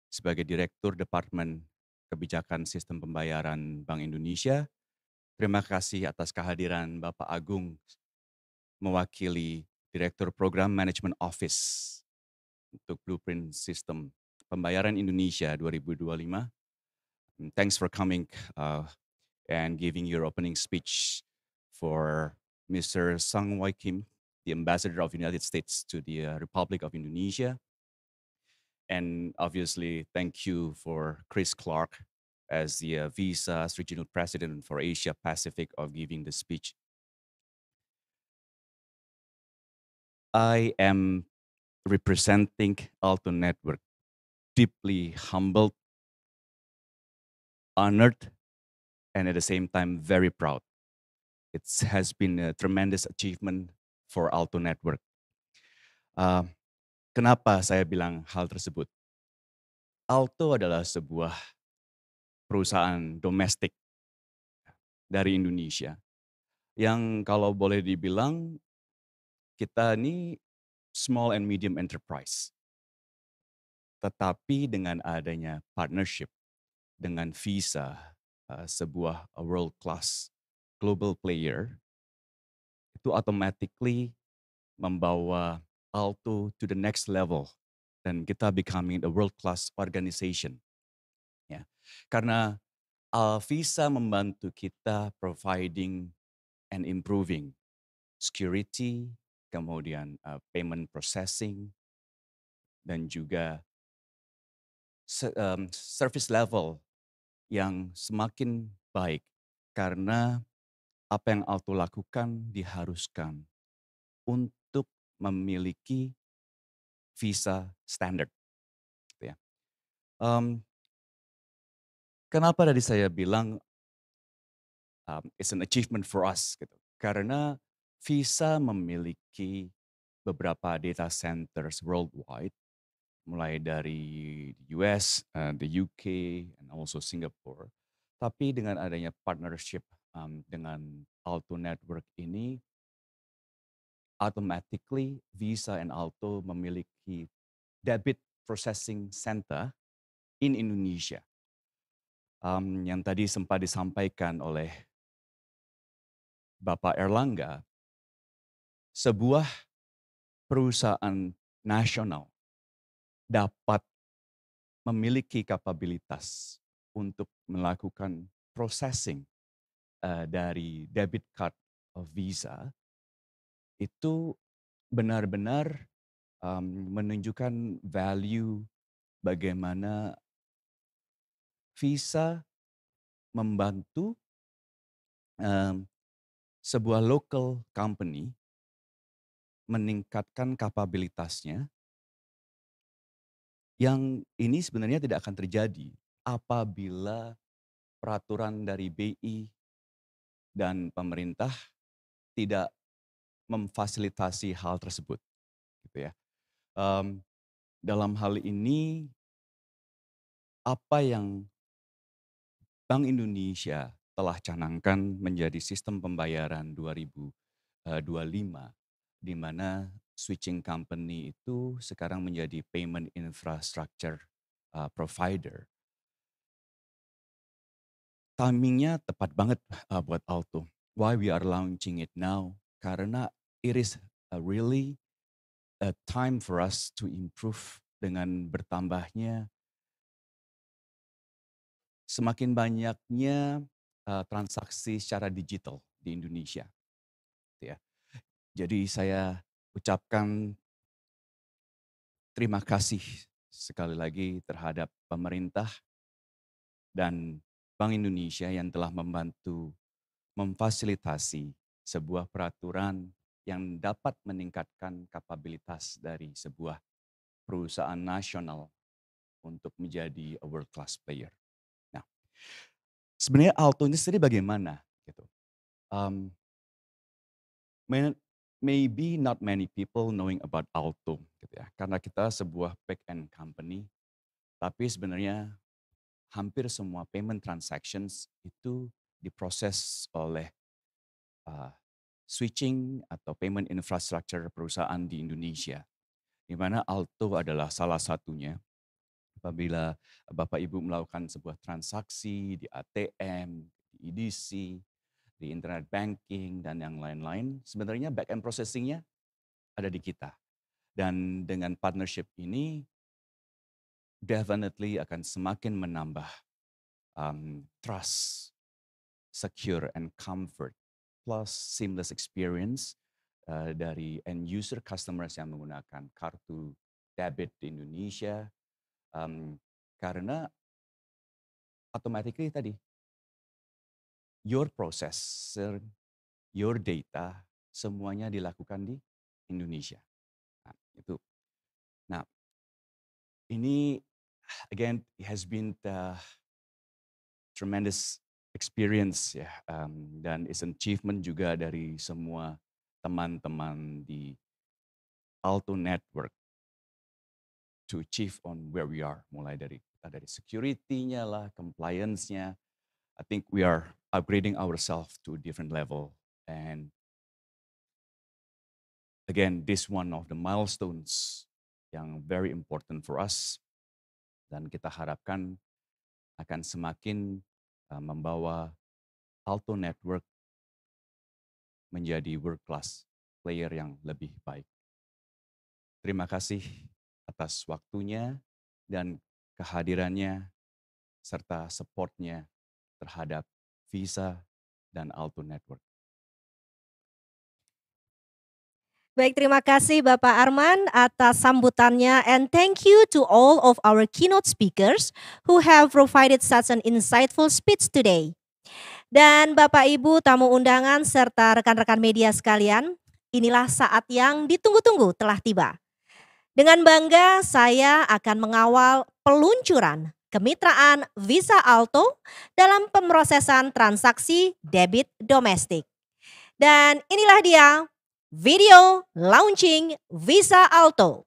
sebagai Direktur Departemen Kebijakan Sistem Pembayaran Bank Indonesia. Terima kasih atas kehadiran Bapak Agung mewakili Direktur Program Management Office untuk Blueprint System Pembayaran Indonesia 2025. And thanks for coming and giving your opening speech for Mr. Sung Wai Kim, the Ambassador of the United States to the Republic of Indonesia. And obviously, thank you for Chris Clark as the Visa's Regional President for Asia Pacific of giving the speech. I am representing Alto Network, deeply humbled, honored, and at the same time very proud. It has been a tremendous achievement for Alto Network. Kenapa saya bilang hal tersebut? Alto adalah sebuah perusahaan domestik dari Indonesia yang kalau boleh dibilang kita ini small and medium enterprise. Tetapi dengan adanya partnership dengan Visa, sebuah world class global player, itu automatically membawa Alto to the next level dan kita becoming a world class organization. Ya. Karena Visa membantu kita providing and improving security, kemudian payment processing, dan juga service level yang semakin baik karena apa yang Alto lakukan diharuskan untuk memiliki Visa standard. Gitu ya. Kenapa tadi saya bilang it's an achievement for us gitu. Karena Visa memiliki beberapa data centers worldwide, mulai dari US, the UK, and also Singapore. Tapi dengan adanya partnership dengan Alto Network ini, automatically Visa and Alto memiliki debit processing center in Indonesia. Yang tadi sempat disampaikan oleh Bapak Erlangga, sebuah perusahaan nasional dapat memiliki kapabilitas untuk melakukan processing dari debit card of Visa, itu benar-benar menunjukkan value bagaimana Visa membantu sebuah local company meningkatkan kapabilitasnya, yang ini sebenarnya tidak akan terjadi apabila peraturan dari BI dan pemerintah tidak memfasilitasi hal tersebut, gitu ya. Dalam hal ini, apa yang Bank Indonesia telah canangkan menjadi sistem pembayaran 2025, di mana switching company itu sekarang menjadi payment infrastructure provider. Timingnya tepat banget buat Alto. Why we are launching it now? Karena it is really a time for us to improve dengan bertambahnya semakin banyaknya transaksi secara digital di Indonesia. Ya. Jadi saya ucapkan terima kasih sekali lagi terhadap pemerintah dan Bank Indonesia yang telah membantu memfasilitasi sebuah peraturan yang dapat meningkatkan kapabilitas dari sebuah perusahaan nasional untuk menjadi a world class player. Nah, sebenarnya Alto ini sendiri bagaimana? Gitu. Maybe not many people knowing about Alto, gitu ya. Karena kita sebuah back-end company, tapi sebenarnya hampir semua payment transactions itu diproses oleh switching atau payment infrastructure perusahaan di Indonesia, di mana Alto adalah salah satunya. Apabila Bapak Ibu melakukan sebuah transaksi di ATM, di EDC, di internet banking, dan yang lain-lain, sebenarnya back-end processing-nya ada di kita. Dan dengan partnership ini, definitely akan semakin menambah trust, secure, and comfort, plus seamless experience dari end user customers yang menggunakan kartu debit di Indonesia, karena automatically tadi your processor, your data, semuanya dilakukan di Indonesia. Nah, itu. Nah, ini again has been the tremendous experience ya, dan is an achievement juga dari semua teman-teman di Alto Network to achieve on where we are, mulai dari security-nya lah, compliance-nya. I think we are upgrading ourselves to a different level, and again, this one of the milestones yang very important for us, dan kita harapkan akan semakin membawa Alto Network menjadi world class player yang lebih baik. Terima kasih atas waktunya dan kehadirannya serta supportnya terhadap Visa dan Alto Network. Baik, terima kasih Bapak Arman atas sambutannya, and thank you to all of our keynote speakers who have provided such an insightful speech today. Dan Bapak Ibu tamu undangan serta rekan-rekan media sekalian, inilah saat yang ditunggu-tunggu telah tiba. Dengan bangga saya akan mengawal peluncuran kemitraan Visa Alto dalam pemrosesan transaksi debit domestik. Dan inilah dia video launching Visa Alto.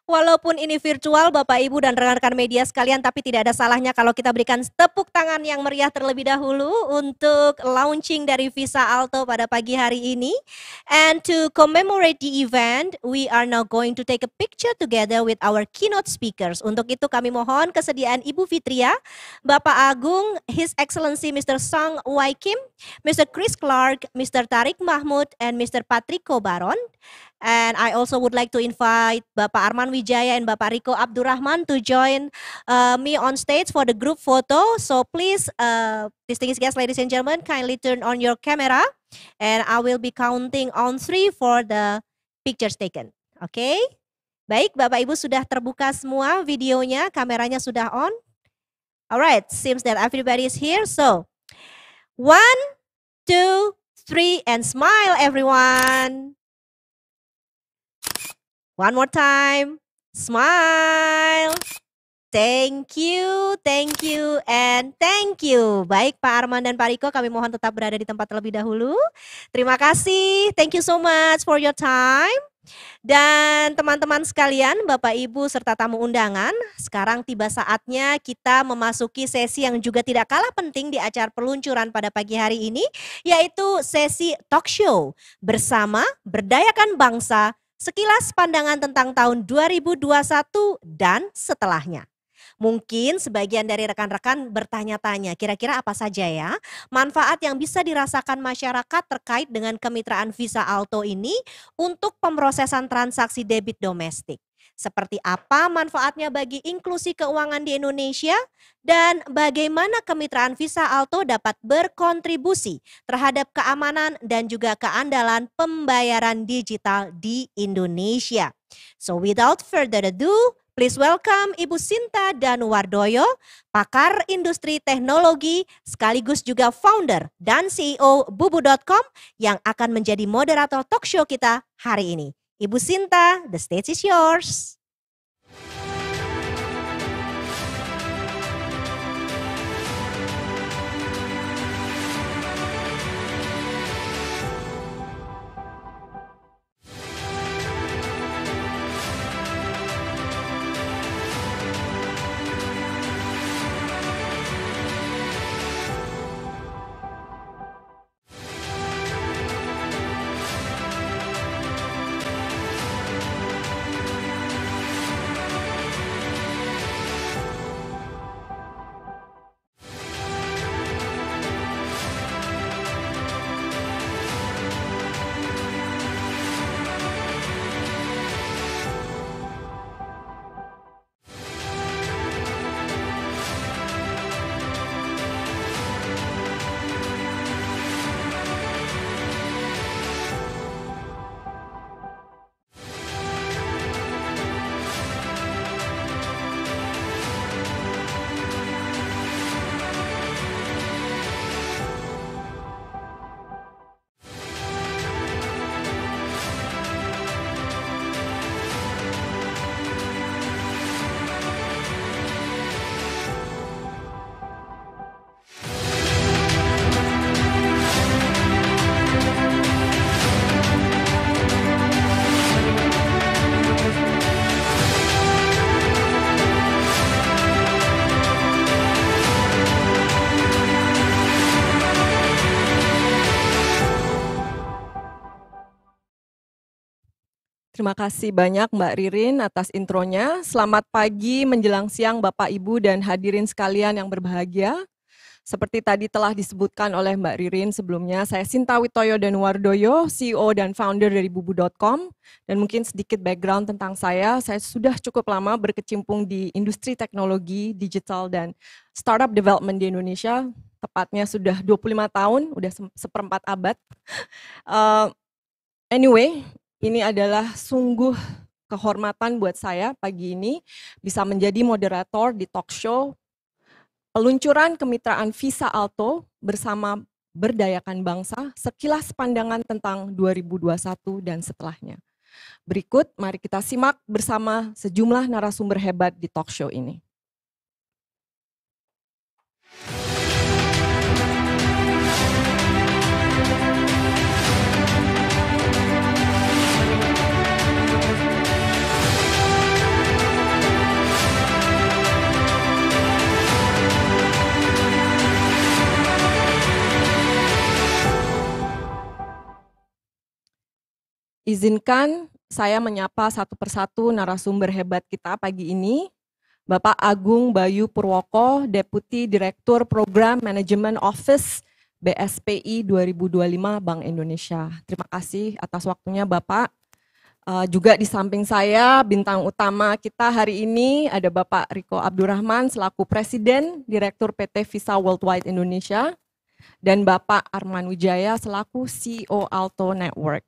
Walaupun ini virtual Bapak Ibu dan rekan-rekan media sekalian, tapi tidak ada salahnya kalau kita berikan tepuk tangan yang meriah terlebih dahulu untuk launching dari Visa Alto pada pagi hari ini. And to commemorate the event, we are now going to take a picture together with our keynote speakers. Untuk itu kami mohon kesediaan Ibu Fitria, Bapak Agung, His Excellency Mr. Song Wai Kim, Mr. Chris Clark, Mr. Tarik Mahmud, and Mr. Patrick Kobaron. And I also would like to invite Bapak Arman Wijaya and Bapak Riko Abdurrahman to join me on stage for the group photo. So please, distinguished guests, ladies and gentlemen, kindly turn on your camera. And I will be counting on 3 for the pictures taken. Okay? Baik, Bapak Ibu sudah terbuka semua videonya, kameranya sudah on. Alright, seems that everybody is here. So, 1, 2, 3, and smile everyone. One more time, smile. Thank you, and thank you. Baik Pak Arman dan Pak Riko, kami mohon tetap berada di tempat terlebih dahulu. Terima kasih, thank you so much for your time. Dan teman-teman sekalian, Bapak Ibu serta tamu undangan, sekarang tiba saatnya kita memasuki sesi yang juga tidak kalah penting di acara peluncuran pada pagi hari ini, yaitu sesi talk show bersama Berdayakan Bangsa, sekilas pandangan tentang tahun 2021 dan setelahnya. Mungkin sebagian dari rekan-rekan bertanya-tanya, kira-kira apa saja ya manfaat yang bisa dirasakan masyarakat terkait dengan kemitraan Visa Alto ini untuk pemrosesan transaksi debit domestik. Seperti apa manfaatnya bagi inklusi keuangan di Indonesia dan bagaimana kemitraan Visa Alto dapat berkontribusi terhadap keamanan dan juga keandalan pembayaran digital di Indonesia. So without further ado, Please welcome Ibu Sinta Danuwardoyo, pakar industri teknologi sekaligus juga founder dan CEO bubu.com yang akan menjadi moderator talk show kita hari ini. Ibu Sinta, the stage is yours. Terima kasih banyak Mbak Ririn atas intronya. Selamat pagi menjelang siang Bapak Ibu dan hadirin sekalian yang berbahagia. Seperti tadi telah disebutkan oleh Mbak Ririn sebelumnya, saya Sinta Witoyo Danuwardoyo, CEO dan founder dari bubu.com. Dan mungkin sedikit background tentang saya sudah cukup lama berkecimpung di industri teknologi, digital, dan startup development di Indonesia. Tepatnya sudah 25 tahun, udah seperempat abad. Anyway, ini adalah sungguh kehormatan buat saya pagi ini bisa menjadi moderator di talk show peluncuran kemitraan Visa Alto bersama Berdayakan Bangsa, sekilas pandangan tentang 2021 dan setelahnya. Berikut mari kita simak bersama sejumlah narasumber hebat di talk show ini. Izinkan saya menyapa satu persatu narasumber hebat kita pagi ini, Bapak Agung Bayu Purwoko, Deputi Direktur Program Management Office BSPI 2025 Bank Indonesia. Terima kasih atas waktunya Bapak. Juga di samping saya, bintang utama kita hari ini ada Bapak Riko Abdurrahman selaku Presiden Direktur PT Visa Worldwide Indonesia, dan Bapak Arman Wijaya selaku CEO Alto Network.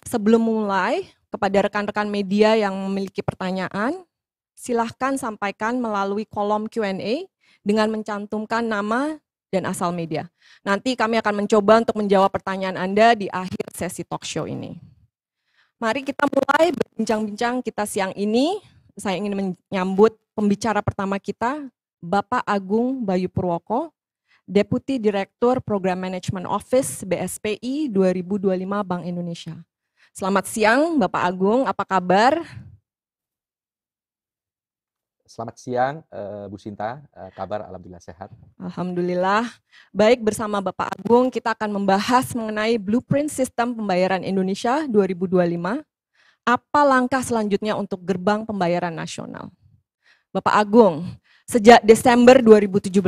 Sebelum mulai, kepada rekan-rekan media yang memiliki pertanyaan, silahkan sampaikan melalui kolom Q&A dengan mencantumkan nama dan asal media. Nanti kami akan mencoba untuk menjawab pertanyaan Anda di akhir sesi talk show ini. Mari kita mulai berbincang-bincang kita siang ini. Saya ingin menyambut pembicara pertama kita, Bapak Agung Bayu Purwoko, Deputi Direktur Program Management Office BSPI 2025 Bank Indonesia. Selamat siang Bapak Agung, apa kabar? Selamat siang Bu Sinta, kabar alhamdulillah sehat. Alhamdulillah. Baik, bersama Bapak Agung kita akan membahas mengenai Blueprint Sistem Pembayaran Indonesia 2025. Apa langkah selanjutnya untuk gerbang pembayaran nasional? Bapak Agung, sejak Desember 2017,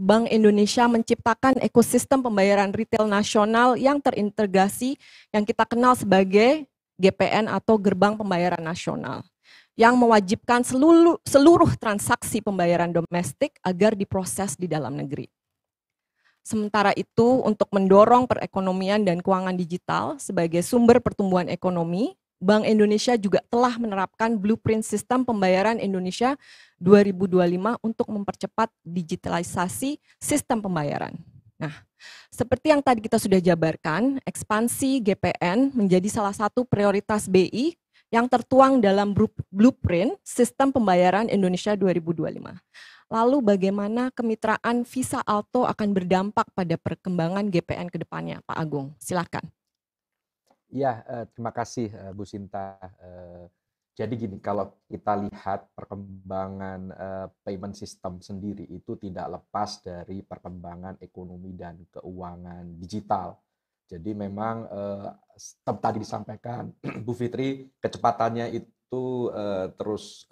Bank Indonesia menciptakan ekosistem pembayaran retail nasional yang terintegrasi yang kita kenal sebagai GPN atau Gerbang Pembayaran Nasional, yang mewajibkan seluruh transaksi pembayaran domestik agar diproses di dalam negeri. Sementara itu, untuk mendorong perekonomian dan keuangan digital sebagai sumber pertumbuhan ekonomi, Bank Indonesia juga telah menerapkan Blueprint Sistem Pembayaran Indonesia 2025 untuk mempercepat digitalisasi sistem pembayaran. Nah, seperti yang tadi kita sudah jabarkan, ekspansi GPN menjadi salah satu prioritas BI yang tertuang dalam Blueprint Sistem Pembayaran Indonesia 2025. Lalu bagaimana kemitraan Visa Alto akan berdampak pada perkembangan GPN ke depannya, Pak Agung? Silakan. Ya, terima kasih Bu Sinta. Jadi gini, kalau kita lihat perkembangan payment system sendiri itu tidak lepas dari perkembangan ekonomi dan keuangan digital. Jadi memang tadi disampaikan Bu Fitri, kecepatannya itu terus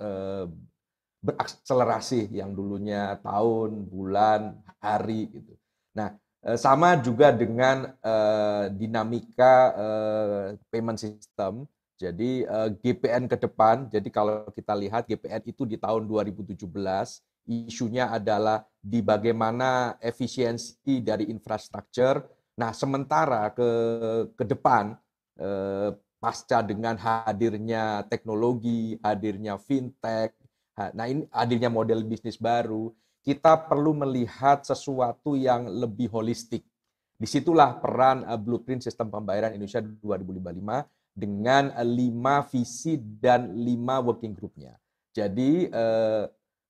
berakselerasi, yang dulunya tahun, bulan, hari gitu. Nah, sama juga dengan dinamika payment system. Jadi GPN ke depan, jadi kalau kita lihat GPN itu di tahun 2017, isunya adalah di bagaimana efisiensi dari infrastruktur. Nah, sementara ke depan, pasca dengan hadirnya teknologi, hadirnya fintech, nah ini hadirnya model bisnis baru, kita perlu melihat sesuatu yang lebih holistik. Disitulah peran Blueprint Sistem Pembayaran Indonesia 2055 dengan 5 visi dan 5 working group-nya. Jadi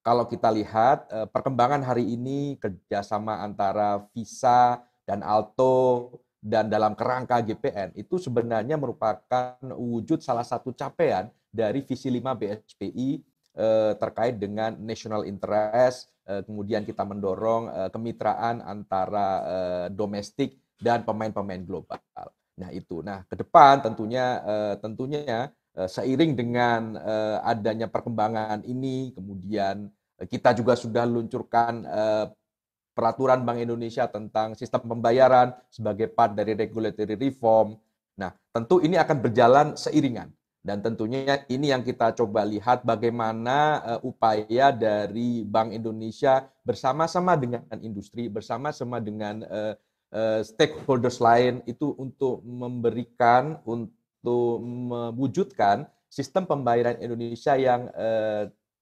kalau kita lihat perkembangan hari ini, kerjasama antara Visa dan Alto dan dalam kerangka GPN itu sebenarnya merupakan wujud salah satu capaian dari visi 5 BSPI terkait dengan national interest. Kemudian kita mendorong kemitraan antara domestik dan pemain-pemain global. Nah itu, ke depan tentunya seiring dengan adanya perkembangan ini, kemudian kita juga sudah luncurkan peraturan Bank Indonesia tentang sistem pembayaran sebagai part dari regulatory reform. Nah, tentu ini akan berjalan seiringan. Dan tentunya ini yang kita coba lihat bagaimana upaya dari Bank Indonesia bersama-sama dengan industri, bersama-sama dengan stakeholders lain itu untuk memberikan, untuk mewujudkan sistem pembayaran Indonesia yang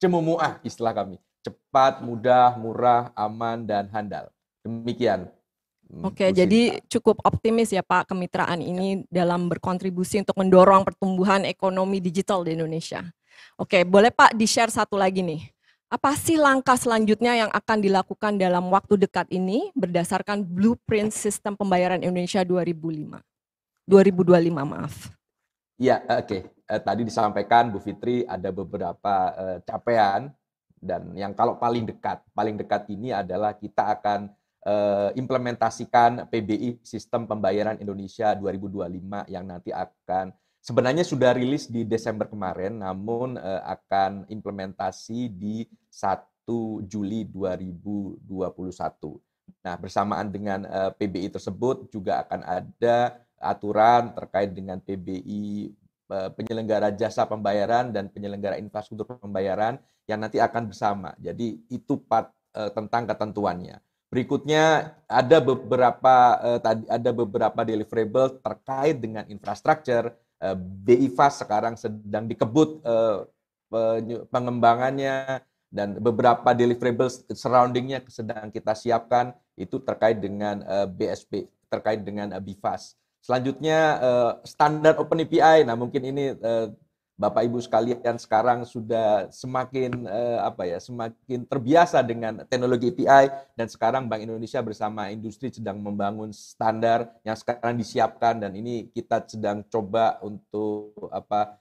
cemumuah istilah kami. Cepat, mudah, murah, aman, dan handal. Demikian. Oke, jadi cukup optimis ya Pak kemitraan ini dalam berkontribusi untuk mendorong pertumbuhan ekonomi digital di Indonesia. Oke, boleh Pak di-share satu lagi nih. Apa sih langkah selanjutnya yang akan dilakukan dalam waktu dekat ini berdasarkan Blueprint Sistem Pembayaran Indonesia 2025, maaf. Ya, oke. Tadi disampaikan Bu Fitri ada beberapa capaian, dan yang kalau paling dekat ini adalah kita akan implementasikan PBI Sistem Pembayaran Indonesia 2025 yang nanti akan sebenarnya sudah rilis di Desember kemarin, namun akan implementasi di 1 Juli 2021. Nah, bersamaan dengan PBI tersebut juga akan ada aturan terkait dengan PBI penyelenggara jasa pembayaran dan penyelenggara infrastruktur pembayaran yang nanti akan bersama. Jadi itu tentang ketentuannya. Berikutnya ada beberapa deliverable terkait dengan infrastruktur. BI Fast sekarang sedang dikebut pengembangannya, dan beberapa deliverables surroundingnya sedang kita siapkan itu terkait dengan BSP, terkait dengan BIFAS. Selanjutnya standar Open API. Nah mungkin ini Bapak Ibu sekalian sekarang sudah semakin semakin terbiasa dengan teknologi API, dan sekarang Bank Indonesia bersama industri sedang membangun standar yang sekarang disiapkan, dan ini kita sedang coba untuk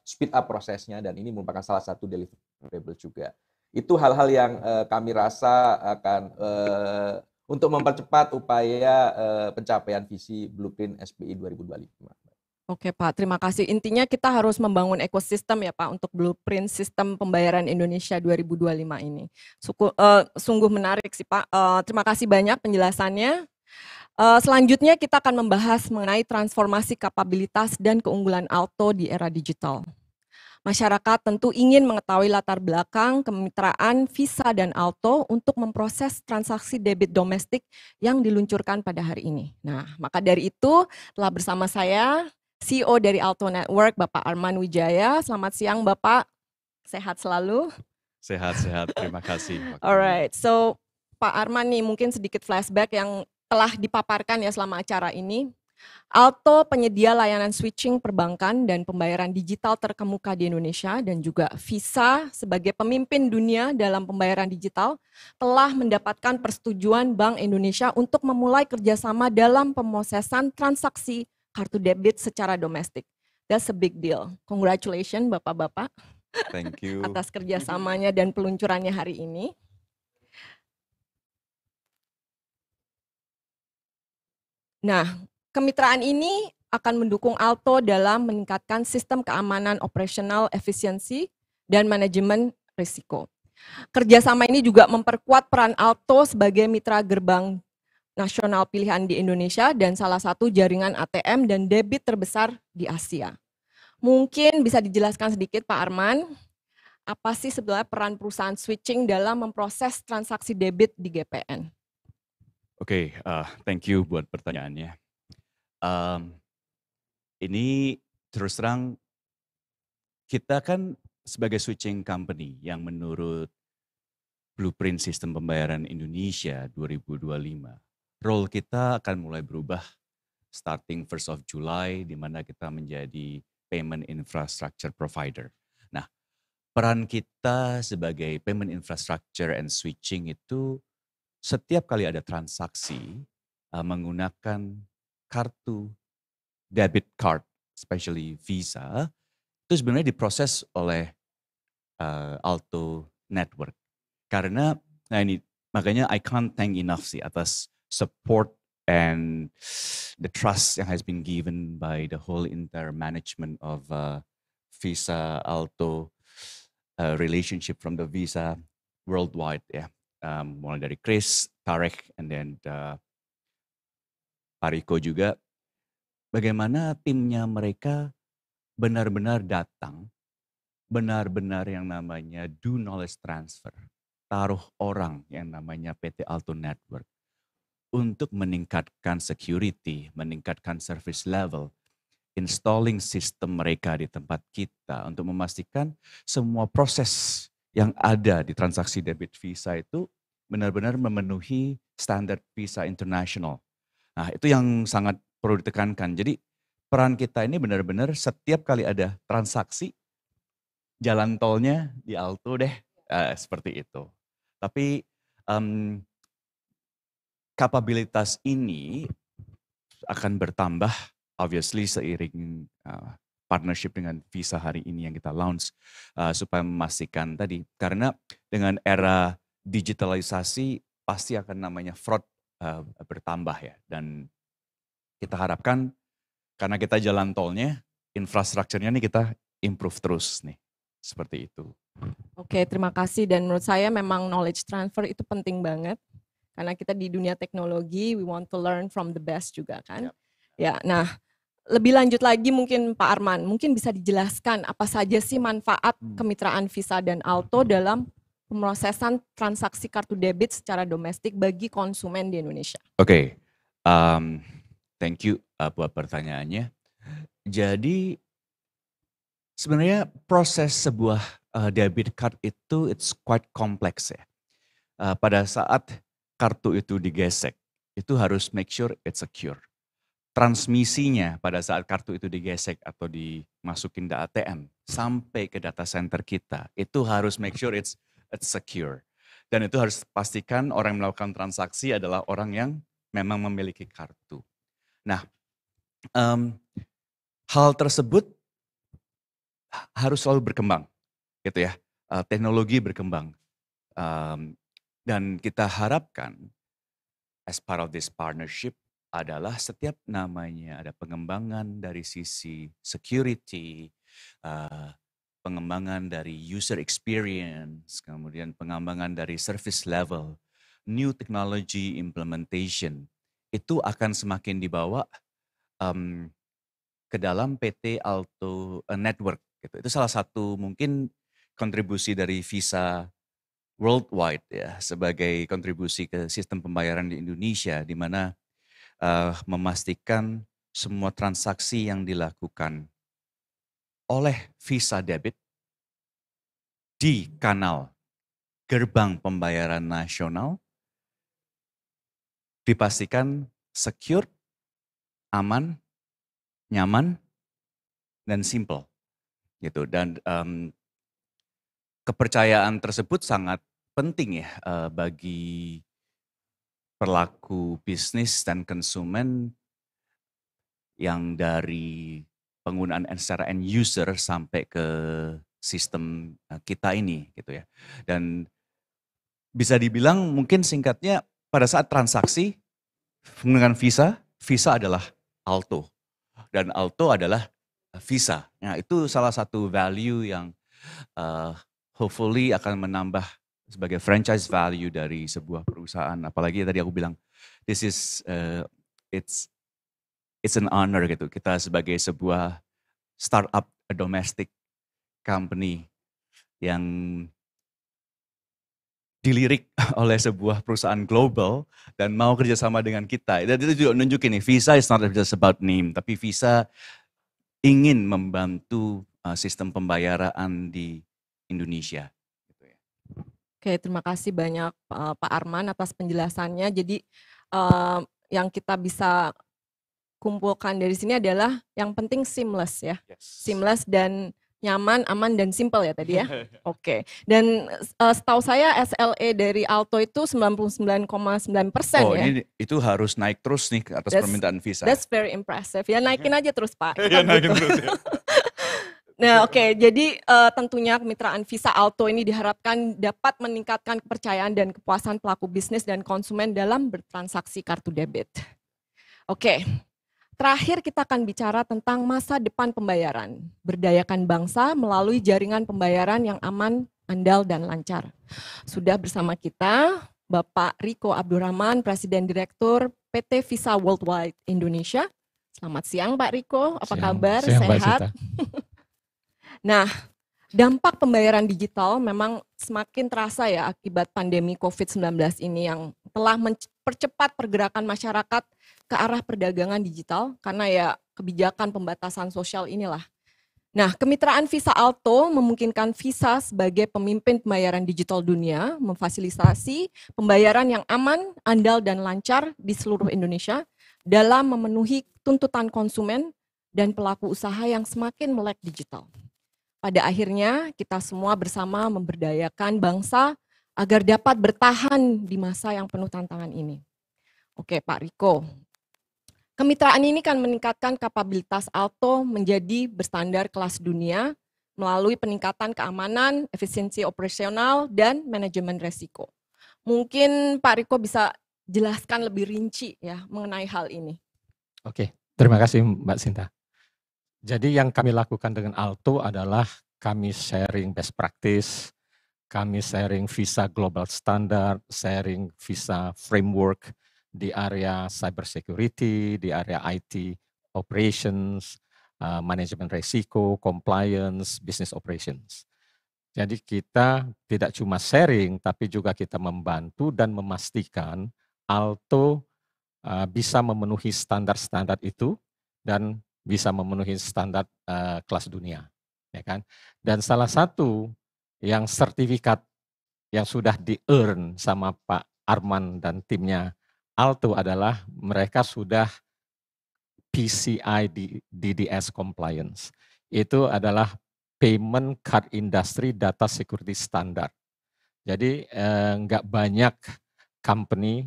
speed up prosesnya, dan ini merupakan salah satu deliverable juga. Itu hal-hal yang kami rasa akan untuk mempercepat upaya pencapaian visi Blueprint SPI 2025. Oke Pak, terima kasih. Intinya kita harus membangun ekosistem ya Pak untuk Blueprint Sistem Pembayaran Indonesia 2025 ini. Sungguh menarik sih Pak. Terima kasih banyak penjelasannya. Selanjutnya kita akan membahas mengenai transformasi kapabilitas dan keunggulan Alto di era digital. Masyarakat tentu ingin mengetahui latar belakang kemitraan Visa dan Alto untuk memproses transaksi debit domestik yang diluncurkan pada hari ini. Nah, maka dari itu telah bersama saya CEO dari Alto Network, Bapak Arman Wijaya. Selamat siang Bapak, sehat selalu. Sehat-sehat, terima kasih. Alright, so Pak Arman nih mungkin sedikit flashback yang telah dipaparkan ya selama acara ini. Alto penyedia layanan switching perbankan dan pembayaran digital terkemuka di Indonesia dan juga Visa sebagai pemimpin dunia dalam pembayaran digital telah mendapatkan persetujuan Bank Indonesia untuk memulai kerjasama dalam pemrosesan transaksi kartu debit secara domestik. That's a big deal. Congratulations Bapak-Bapak. Thank you. Atas kerjasamanya dan peluncurannya hari ini. Nah, kemitraan ini akan mendukung Alto dalam meningkatkan sistem keamanan operasional efisiensi dan manajemen risiko. Kerjasama ini juga memperkuat peran Alto sebagai mitra gerbang nasional pilihan di Indonesia dan salah satu jaringan ATM dan debit terbesar di Asia. Mungkin bisa dijelaskan sedikit Pak Arman, apa sih sebenarnya peran perusahaan switching dalam memproses transaksi debit di GPN? Oke, thank you buat pertanyaannya. Ini terus terang kita kan sebagai switching company yang menurut Blueprint Sistem Pembayaran Indonesia 2025, role kita akan mulai berubah starting 1st of July, di mana kita menjadi payment infrastructure provider. Nah, peran kita sebagai payment infrastructure and switching itu setiap kali ada transaksi menggunakan kartu debit card, especially Visa, itu sebenarnya diproses oleh Alto Network. Karena, nah ini makanya I can't thank enough sih atas support and the trust yang has been given by the whole entire management of Visa Alto relationship from the Visa worldwide ya. Mulai dari Chris, Tarek, and then Pak Riko juga. Bagaimana timnya mereka benar-benar datang, benar-benar yang namanya do knowledge transfer, taruh orang yang namanya PT Alto Network untuk meningkatkan security, meningkatkan service level, installing sistem mereka di tempat kita untuk memastikan semua proses yang ada di transaksi debit Visa itu benar-benar memenuhi standar Visa International. Nah, itu yang sangat perlu ditekankan. Jadi peran kita ini benar-benar setiap kali ada transaksi, jalan tolnya di Alto deh, seperti itu. Tapi kapabilitas ini akan bertambah obviously seiring partnership dengan Visa hari ini yang kita launch supaya memastikan tadi, karena dengan era digitalisasi pasti akan namanya fraud bertambah ya, dan kita harapkan karena kita jalan tolnya, infrastrukturnya nih kita improve terus nih, seperti itu. Oke, terima kasih, dan menurut saya memang knowledge transfer itu penting banget karena kita di dunia teknologi, we want to learn from the best juga kan. Ya, nah lebih lanjut lagi mungkin Pak Arman, mungkin bisa dijelaskan apa saja sih manfaat kemitraan Visa dan Alto dalam pemrosesan transaksi kartu debit secara domestik bagi konsumen di Indonesia? Oke, thank you buat pertanyaannya. Jadi sebenarnya proses sebuah debit card itu it's quite complex ya. Pada saat kartu itu digesek, itu harus make sure it's secure. Transmisinya pada saat kartu itu digesek atau dimasukin ke ATM sampai ke data center kita, itu harus make sure it's secure. Dan itu harus pastikan orang yang melakukan transaksi adalah orang yang memang memiliki kartu. Nah, hal tersebut harus selalu berkembang, gitu ya. Teknologi berkembang, dan kita harapkan as part of this partnership adalah setiap namanya ada pengembangan dari sisi security, pengembangan dari user experience, kemudian pengembangan dari service level, new technology implementation, itu akan semakin dibawa ke dalam PT Alto Network. Gitu. Itu salah satu mungkin kontribusi dari Visa worldwide ya, sebagai kontribusi ke sistem pembayaran di Indonesia, di mana memastikan semua transaksi yang dilakukan oleh Visa Debit di kanal gerbang pembayaran nasional dipastikan secure, aman, nyaman, dan simple gitu. Dan kepercayaan tersebut sangat penting ya bagi pelaku bisnis dan konsumen yang dari penggunaan secara end user sampai ke sistem kita ini gitu ya. Dan bisa dibilang mungkin singkatnya pada saat transaksi menggunakan Visa, Visa adalah Alto dan Alto adalah Visa. Nah itu salah satu value yang hopefully akan menambah sebagai franchise value dari sebuah perusahaan. Apalagi tadi aku bilang, this is it's an honor gitu. Kita sebagai sebuah startup, a domestic company yang dilirik oleh sebuah perusahaan global dan mau kerjasama dengan kita. Dan itu juga nunjukin nih, Visa is not just about name, tapi Visa ingin membantu sistem pembayaran di Indonesia. Oke, terima kasih banyak Pak Arman atas penjelasannya. Jadi yang kita bisa kumpulkan dari sini adalah yang penting seamless ya. Yes. Seamless dan nyaman, aman, dan simple ya tadi ya. Oke. Dan setahu saya SLA dari Alto itu 99,9% Oh, ya. itu harus naik terus nih atas permintaan Visa. That's very impressive. Ya naikin aja terus Pak. Ya naikin terus ya. Nah oke, jadi tentunya kemitraan Visa Alto ini diharapkan dapat meningkatkan kepercayaan dan kepuasan pelaku bisnis dan konsumen dalam bertransaksi kartu debit. Oke. Terakhir kita akan bicara tentang masa depan pembayaran, berdayakan bangsa melalui jaringan pembayaran yang aman, andal, dan lancar. Sudah bersama kita Bapak Riko Abdurrahman, Presiden Direktur PT Visa Worldwide Indonesia. Selamat siang Pak Riko, apa kabar? Sehat? Nah, dampak pembayaran digital memang semakin terasa ya akibat pandemi COVID-19 ini yang telah mempercepat pergerakan masyarakat ke arah perdagangan digital karena ya kebijakan pembatasan sosial inilah. Nah, kemitraan Visa Alto memungkinkan Visa sebagai pemimpin pembayaran digital dunia memfasilitasi pembayaran yang aman, andal, dan lancar di seluruh Indonesia dalam memenuhi tuntutan konsumen dan pelaku usaha yang semakin melek digital. Pada akhirnya, kita semua bersama memberdayakan bangsa agar dapat bertahan di masa yang penuh tantangan ini. Oke, Pak Riko. Kemitraan ini kan meningkatkan kapabilitas Alto menjadi berstandar kelas dunia melalui peningkatan keamanan, efisiensi operasional, dan manajemen resiko. Mungkin Pak Riko bisa jelaskan lebih rinci ya mengenai hal ini. Oke, terima kasih Mbak Sinta. Jadi yang kami lakukan dengan Alto adalah kami sharing best practice, kami sharing Visa Global Standard, sharing Visa Framework di area cyber security, di area IT operations, manajemen resiko, compliance, business operations. Jadi kita tidak cuma sharing, tapi juga kita membantu dan memastikan Alto bisa memenuhi standar-standar itu dan bisa memenuhi standar kelas dunia, ya kan? Dan salah satu yang sertifikat yang sudah di-earn sama Pak Arman dan timnya Alto adalah mereka sudah PCI DDS compliance. Itu adalah Payment Card Industry Data Security Standard. Jadi nggak banyak company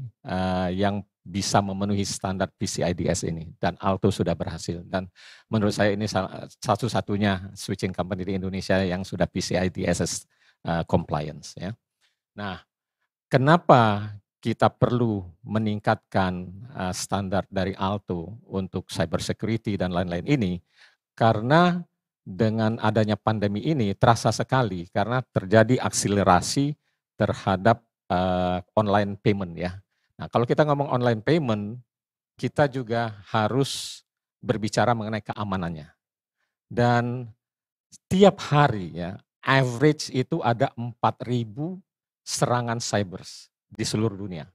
yang bisa memenuhi standar PCI DDS ini, dan Alto sudah berhasil. Dan menurut saya ini satu-satunya switching company di Indonesia yang sudah PCI DDS compliance. Ya. Nah, kenapa kita perlu meningkatkan standar dari Alto untuk cyber security dan lain-lain ini? Karena dengan adanya pandemi ini terasa sekali karena terjadi akselerasi terhadap online payment ya. Nah, kalau kita ngomong online payment, kita juga harus berbicara mengenai keamanannya. Dan tiap hari ya, average itu ada 4.000 serangan cyber di seluruh dunia.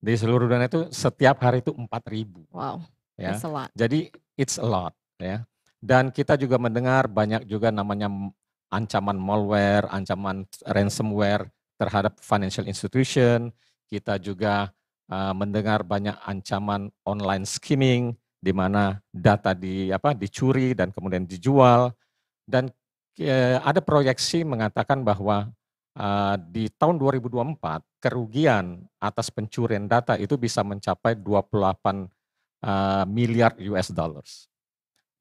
Di seluruh dunia itu setiap hari itu 4.000. Wow. ya. That's a lot. Jadi it's a lot, ya. Dan kita juga mendengar banyak juga namanya ancaman malware, ancaman ransomware terhadap financial institution. Kita juga mendengar banyak ancaman online skimming, di mana data dicuri dan kemudian dijual. Dan ada proyeksi mengatakan bahwa di tahun 2024 kerugian atas pencurian data itu bisa mencapai 28 miliar US dollars.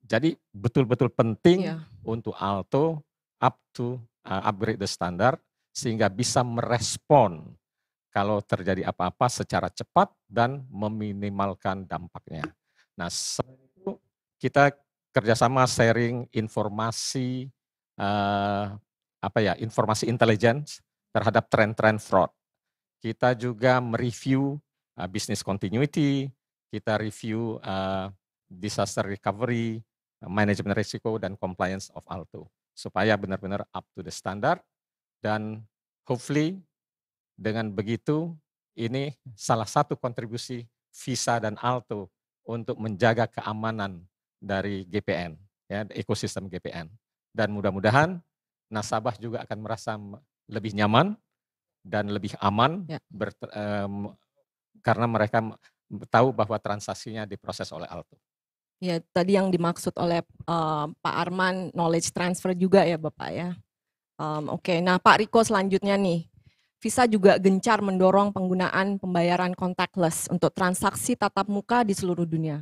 Jadi betul-betul penting untuk Aalto upgrade the standard sehingga bisa merespon kalau terjadi apa-apa secara cepat dan meminimalkan dampaknya. Nah, selain itu kita kerjasama sharing informasi informasi intelligence terhadap tren-tren fraud. Kita juga mereview business continuity, kita review disaster recovery, manajemen risiko dan compliance of Aalto supaya benar-benar up to the standard, dan hopefully dengan begitu ini salah satu kontribusi Visa dan Aalto untuk menjaga keamanan dari GPN, ya, ekosistem GPN. Dan mudah-mudahan nasabah juga akan merasa lebih nyaman dan lebih aman karena mereka tahu bahwa transaksinya diproses oleh Aalto. Ya, tadi yang dimaksud oleh Pak Arman, knowledge transfer juga ya Bapak ya. Oke, nah Pak Riko selanjutnya nih. Visa juga gencar mendorong penggunaan pembayaran contactless untuk transaksi tatap muka di seluruh dunia.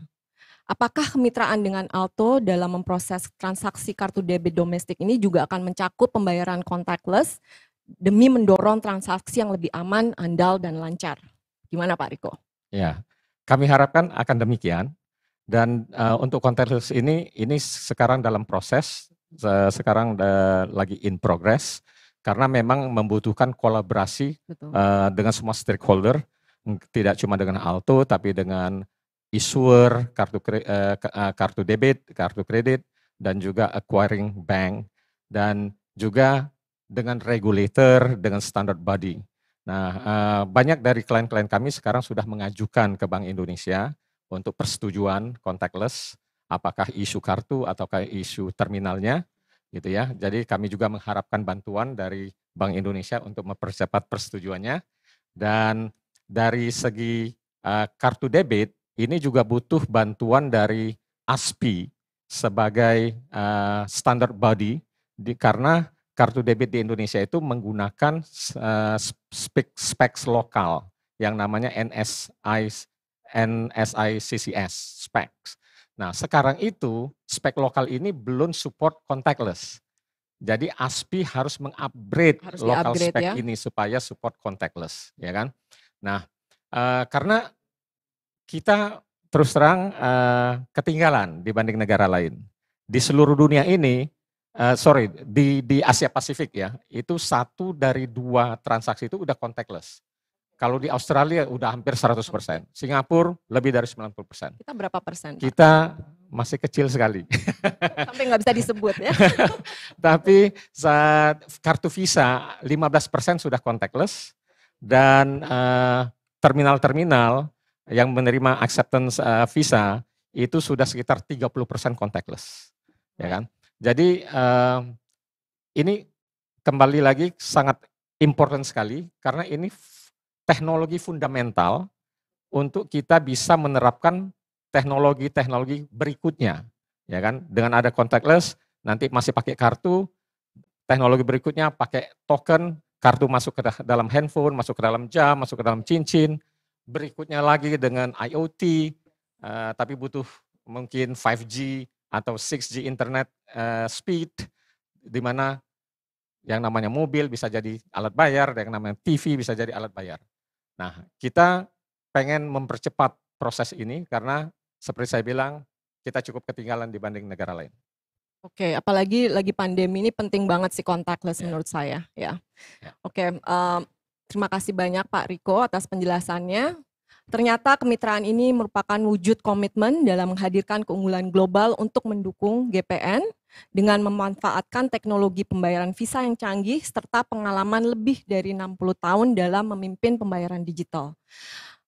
Apakah kemitraan dengan Aalto dalam memproses transaksi kartu debit domestik ini juga akan mencakup pembayaran contactless demi mendorong transaksi yang lebih aman, andal, dan lancar? Gimana Pak Riko? Ya, kami harapkan akan demikian. Dan untuk contactless ini sekarang dalam proses, sekarang lagi in progress, karena memang membutuhkan kolaborasi dengan semua stakeholder, tidak cuma dengan Aalto, tapi dengan issuer, kartu debit, kartu kredit, dan juga acquiring bank, dan juga dengan regulator, dengan standard body. Nah, banyak dari klien-klien kami sekarang sudah mengajukan ke Bank Indonesia untuk persetujuan contactless, apakah isu kartu ataukah isu terminalnya, gitu ya. Jadi kami juga mengharapkan bantuan dari Bank Indonesia untuk mempercepat persetujuannya. Dan dari segi kartu debit, ini juga butuh bantuan dari ASPI sebagai standard body, karena kartu debit di Indonesia itu menggunakan specs lokal yang namanya NSI-CCS specs. Nah, sekarang itu spek lokal ini belum support contactless. Jadi ASPI harus mengupgrade lokal spek ini supaya support contactless, ya kan? Nah, karena kita terus terang ketinggalan dibanding negara lain. Di seluruh dunia ini, di Asia Pasifik ya, itu 1 dari 2 transaksi itu udah contactless. Kalau di Australia udah hampir 100%, Singapura lebih dari 90%. Kita berapa persen? Kita masih kecil sekali. Sampai nggak bisa disebut ya. Tapi saat kartu Visa 15% sudah contactless, dan terminal-terminal yang menerima acceptance Visa itu sudah sekitar 30% contactless, ya kan? Jadi ini kembali lagi sangat important sekali karena ini teknologi fundamental untuk kita bisa menerapkan teknologi-teknologi berikutnya, ya kan? Dengan ada contactless, nanti masih pakai kartu, teknologi berikutnya pakai token, kartu masuk ke dalam handphone, masuk ke dalam jam, masuk ke dalam cincin, berikutnya lagi dengan IoT, tapi butuh mungkin 5G atau 6G internet speed, di mana yang namanya mobil bisa jadi alat bayar, yang namanya TV bisa jadi alat bayar. Nah, kita pengen mempercepat proses ini karena seperti saya bilang, kita cukup ketinggalan dibanding negara lain. Oke, apalagi lagi pandemi ini penting banget sih contactless menurut saya. Ya. Oke, terima kasih banyak Pak Riko atas penjelasannya. Ternyata kemitraan ini merupakan wujud komitmen dalam menghadirkan keunggulan global untuk mendukung GPN dengan memanfaatkan teknologi pembayaran Visa yang canggih serta pengalaman lebih dari 60 tahun dalam memimpin pembayaran digital.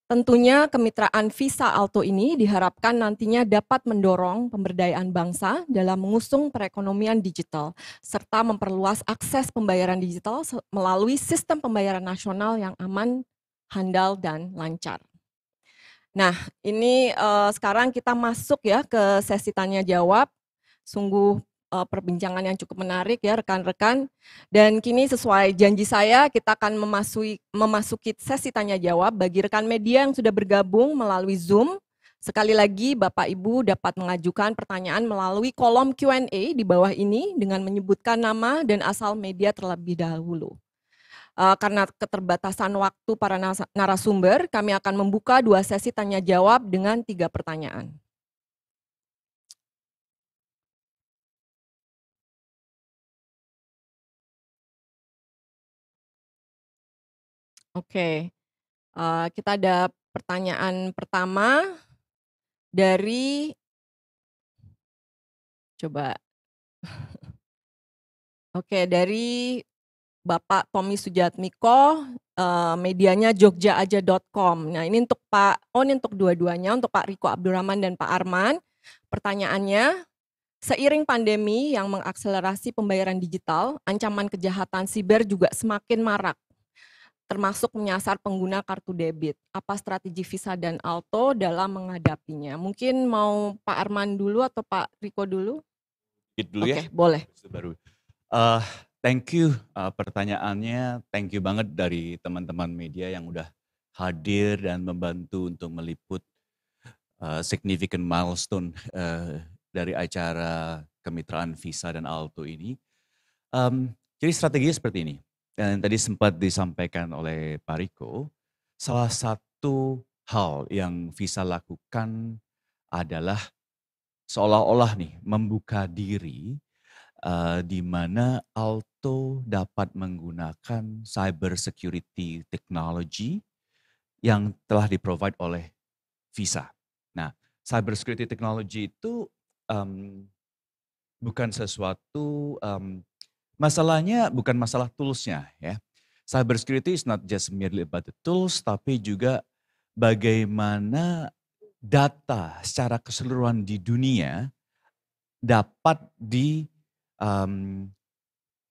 Tentunya kemitraan Visa Alto ini diharapkan nantinya dapat mendorong pemberdayaan bangsa dalam mengusung perekonomian digital, serta memperluas akses pembayaran digital melalui sistem pembayaran nasional yang aman, handal, dan lancar. Nah, ini sekarang kita masuk ya ke sesi tanya jawab. Sungguh perbincangan yang cukup menarik ya rekan-rekan. Dan kini sesuai janji saya, kita akan memasuki sesi tanya jawab bagi rekan media yang sudah bergabung melalui Zoom. Sekali lagi Bapak Ibu dapat mengajukan pertanyaan melalui kolom Q&A di bawah ini dengan menyebutkan nama dan asal media terlebih dahulu. Karena keterbatasan waktu para narasumber, kami akan membuka 2 sesi tanya jawab dengan 3 pertanyaan. Oke, kita ada pertanyaan pertama dari, coba, oke, dari Bapak Tommy Sujatmiko, medianya jogjaaja.com. Nah ini untuk ini untuk dua-duanya, untuk Pak Riko Abdurrahman dan Pak Arman. Pertanyaannya, seiring pandemi yang mengakselerasi pembayaran digital, ancaman kejahatan siber juga semakin marak, termasuk menyasar pengguna kartu debit. Apa strategi Visa dan Alto dalam menghadapinya? Mungkin mau Pak Arman dulu atau Pak Riko dulu? Dulu ya. Oke, boleh. Baru. Thank you pertanyaannya, thank you banget dari teman-teman media yang udah hadir dan membantu untuk meliput significant milestone dari acara kemitraan Visa dan Alto ini. Jadi strateginya seperti ini. Dan tadi sempat disampaikan oleh Pak Riko, salah satu hal yang Visa lakukan adalah seolah-olah nih membuka diri di mana Alto dapat menggunakan cyber security technology yang telah di-provide oleh Visa. Nah, cyber security technology itu bukan sesuatu, masalahnya bukan masalah toolsnya ya. Cyber security is not just merely about the tools, tapi juga bagaimana data secara keseluruhan di dunia dapat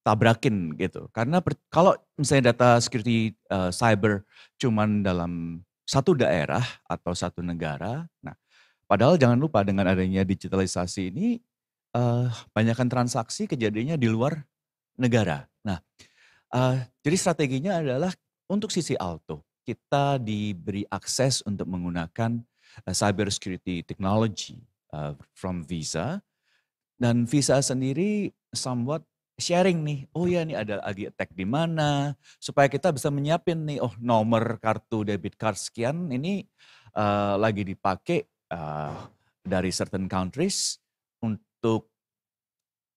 tabrakin gitu. Karena kalau misalnya data security cyber cuman dalam satu daerah atau satu negara, nah padahal jangan lupa dengan adanya digitalisasi ini banyakkan transaksi kejadiannya di luar negara. Nah, jadi strateginya adalah untuk sisi Alto, kita diberi akses untuk menggunakan cyber security technology from Visa, dan Visa sendiri somewhat sharing nih, oh ya nih ada lagi attack di mana, supaya kita bisa menyiapin nih, oh nomor kartu debit card sekian ini lagi dipakai dari certain countries untuk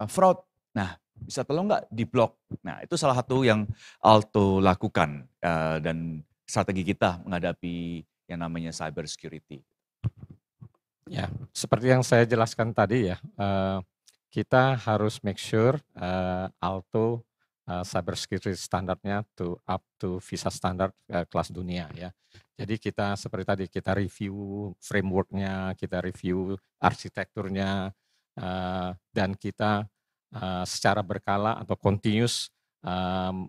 fraud. Nah, bisa tolong nggak di-block? Nah, itu salah satu yang Alto lakukan dan strategi kita menghadapi yang namanya cyber security. Ya, seperti yang saya jelaskan tadi ya, kita harus make sure Alto cyber security standarnya up to Visa standard kelas dunia ya. Jadi kita seperti tadi kita review frameworknya, kita review arsitekturnya, dan kita secara berkala atau continuous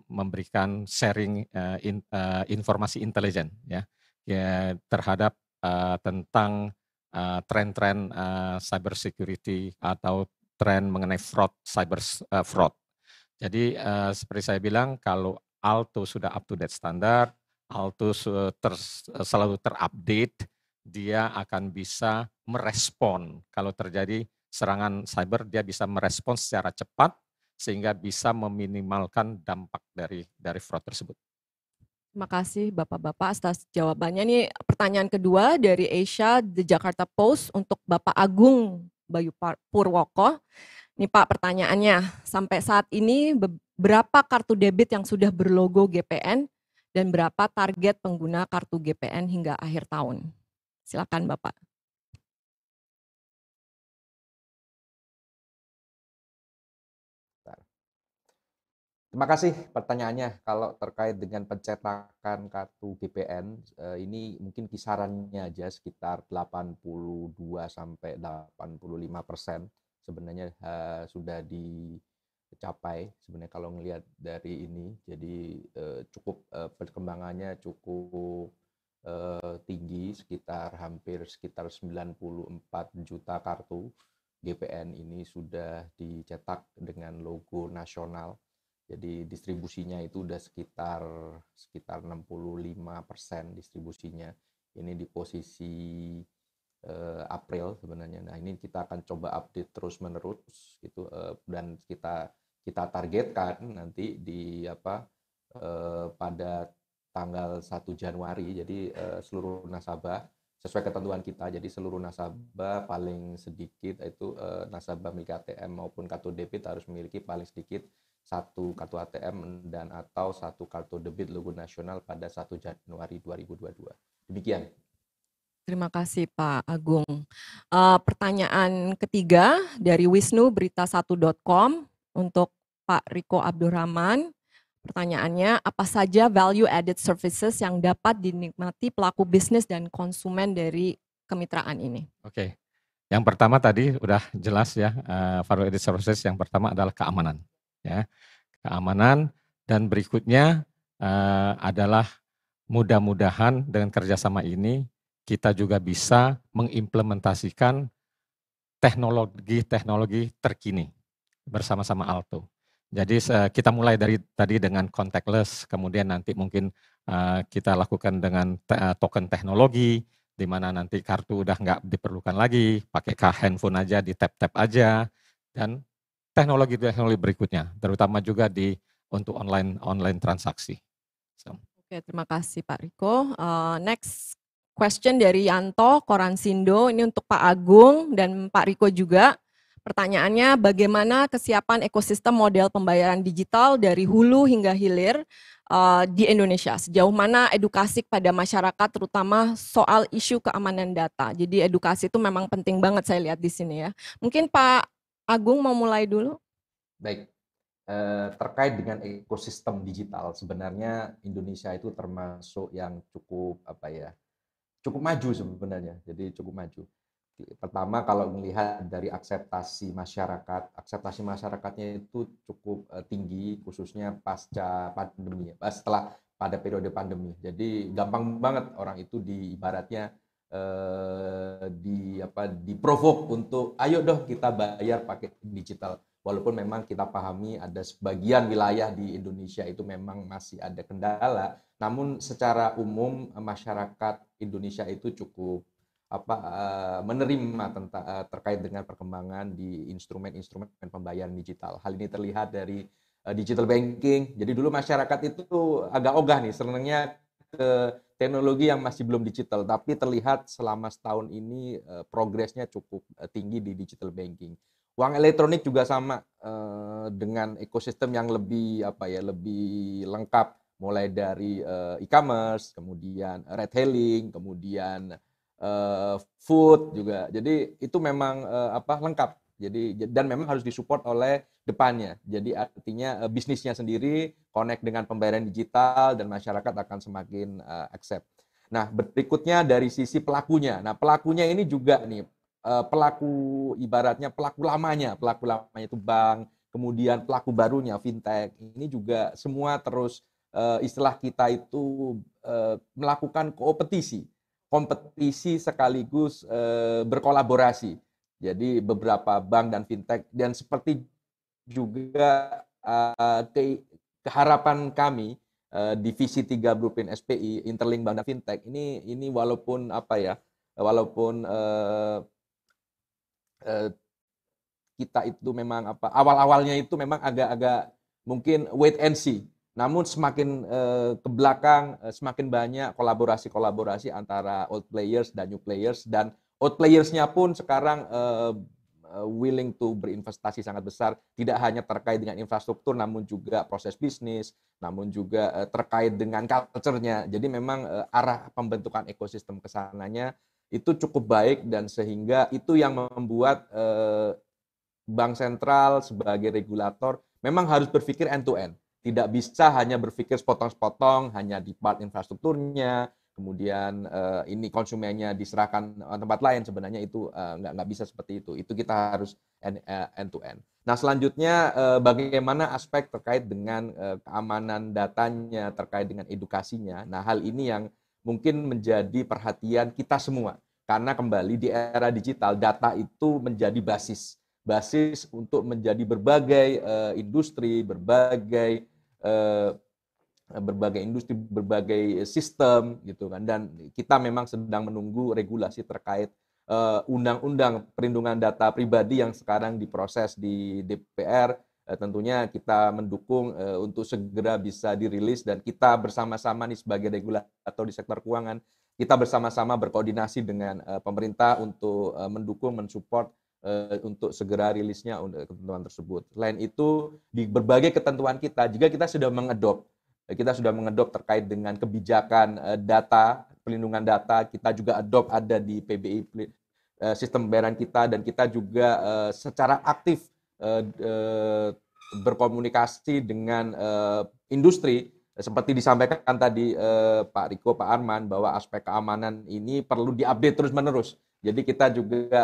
memberikan sharing informasi intelijen ya terhadap tentang tren-tren cyber security atau tren mengenai cyber fraud. Jadi seperti saya bilang, kalau Alto sudah up to date standar, Alto selalu terupdate, dia akan bisa merespon kalau terjadi serangan cyber, dia bisa merespon secara cepat sehingga bisa meminimalkan dampak dari fraud tersebut. Terima kasih Bapak-Bapak atas jawabannya. Ini pertanyaan kedua dari Asia The Jakarta Post untuk Bapak Agung Bayu Purwoko. Ini Pak pertanyaannya, sampai saat ini berapa kartu debit yang sudah berlogo GPN dan berapa target pengguna kartu GPN hingga akhir tahun? Silakan Bapak. Terima kasih pertanyaannya. Kalau terkait dengan pencetakan kartu GPN, ini mungkin kisarannya aja sekitar 82 sampai 85% sebenarnya sudah dicapai. Sebenarnya kalau ngelihat dari ini, jadi cukup perkembangannya cukup tinggi, sekitar 94 juta kartu GPN ini sudah dicetak dengan logo nasional. Jadi distribusinya itu udah sekitar 65% distribusinya. Ini di posisi April sebenarnya. Nah, ini kita akan coba update terus-menerus gitu, dan kita targetkan nanti di pada tanggal 1 Januari. Jadi seluruh nasabah sesuai ketentuan kita. Jadi seluruh nasabah paling sedikit itu nasabah milik ATM maupun kartu debit harus memiliki paling sedikit satu kartu ATM dan atau satu kartu debit logo nasional pada 1 Januari 2022. Demikian. Terima kasih Pak Agung. Pertanyaan ketiga dari Wisnu berita1.com untuk Pak Riko Abdurrahman. Pertanyaannya, apa saja value added services yang dapat dinikmati pelaku bisnis dan konsumen dari kemitraan ini? Oke. Yang pertama tadi udah jelas ya, value added services yang pertama adalah keamanan. Ya, keamanan, dan berikutnya adalah mudah-mudahan dengan kerjasama ini kita juga bisa mengimplementasikan teknologi terkini bersama-sama Alto. Jadi kita mulai dari tadi dengan contactless, kemudian nanti mungkin kita lakukan dengan token teknologi, di mana nanti kartu udah nggak diperlukan lagi, pakai handphone aja, di tap-tap aja, dan teknologi berikutnya, terutama juga untuk online transaksi. Oke, terima kasih Pak Riko. Next question dari Yanto Koransindo, ini untuk Pak Agung dan Pak Riko juga. Pertanyaannya, bagaimana kesiapan ekosistem model pembayaran digital dari hulu hingga hilir di Indonesia? Sejauh mana edukasi pada masyarakat, terutama soal isu keamanan data? Jadi edukasi itu memang penting banget saya lihat di sini ya. Mungkin Pak Agung mau mulai dulu? Baik, terkait dengan ekosistem digital, sebenarnya Indonesia itu termasuk yang cukup cukup maju sebenarnya. Jadi cukup maju. Pertama, kalau melihat dari akseptasi masyarakatnya itu cukup tinggi, khususnya pasca pandemi, setelah pada periode pandemi. Jadi gampang banget orang itu ibaratnya diprovok untuk ayo dong kita bayar pakai digital. Walaupun memang kita pahami ada sebagian wilayah di Indonesia itu memang masih ada kendala, namun secara umum masyarakat Indonesia itu cukup menerima terkait dengan perkembangan di instrumen-instrumen pembayaran digital. Hal ini terlihat dari digital banking. Jadi dulu masyarakat itu agak ogah nih, senangnya ke teknologi yang masih belum digital, tapi terlihat selama setahun ini progresnya cukup tinggi di digital banking. Uang elektronik juga sama, dengan ekosistem yang lebih lebih lengkap, mulai dari e-commerce, kemudian ride hailing, kemudian food juga. Jadi itu memang lengkap. Jadi dan memang harus disupport oleh depannya. Jadi artinya bisnisnya sendiri connect dengan pembayaran digital dan masyarakat akan semakin accept. Nah, berikutnya dari sisi pelakunya. Nah, pelakunya ini juga nih pelaku ibaratnya pelaku lamanya itu bank, kemudian pelaku barunya fintech. Ini juga semua terus istilah kita itu melakukan kompetisi sekaligus berkolaborasi. Jadi beberapa bank dan fintech, dan seperti juga keharapan kami divisi 3 Blueprint SPI, Interlink Bank dan Fintech ini walaupun kita itu memang awal-awalnya itu memang agak-agak mungkin wait and see. Namun semakin ke belakang semakin banyak kolaborasi antara old players dan new players, dan old players-nya pun sekarang willing to berinvestasi sangat besar, tidak hanya terkait dengan infrastruktur, namun juga proses bisnis, namun juga terkait dengan culture-nya. Jadi memang arah pembentukan ekosistem kesananya itu cukup baik, dan sehingga itu yang membuat bank sentral sebagai regulator memang harus berpikir end to end. tidak bisa hanya berpikir sepotong-sepotong, hanya di part infrastrukturnya, kemudian ini konsumennya diserahkan tempat lain. Sebenarnya itu nggak bisa seperti itu. Itu kita harus end to end. Nah, selanjutnya bagaimana aspek terkait dengan keamanan datanya, terkait dengan edukasinya. Nah, hal ini yang mungkin menjadi perhatian kita semua. Karena kembali di era digital, data itu menjadi basis untuk menjadi berbagai industri, berbagai berbagai sistem gitu kan. Dan kita memang sedang menunggu regulasi terkait undang-undang perlindungan data pribadi yang sekarang diproses di DPR. Tentunya kita mendukung untuk segera bisa dirilis, dan kita bersama-sama nih sebagai regulator di sektor keuangan, kita bersama-sama berkoordinasi dengan pemerintah untuk mendukung, mensupport untuk segera rilisnya ketentuan tersebut. Selain itu, di berbagai ketentuan kita, jika kita sudah mengadop terkait dengan kebijakan data, pelindungan data, kita juga ada di PBI, sistem pembayaran kita, dan kita juga secara aktif berkomunikasi dengan industri. Seperti disampaikan tadi Pak Riko, Pak Arman, bahwa aspek keamanan ini perlu diupdate terus-menerus. Jadi kita juga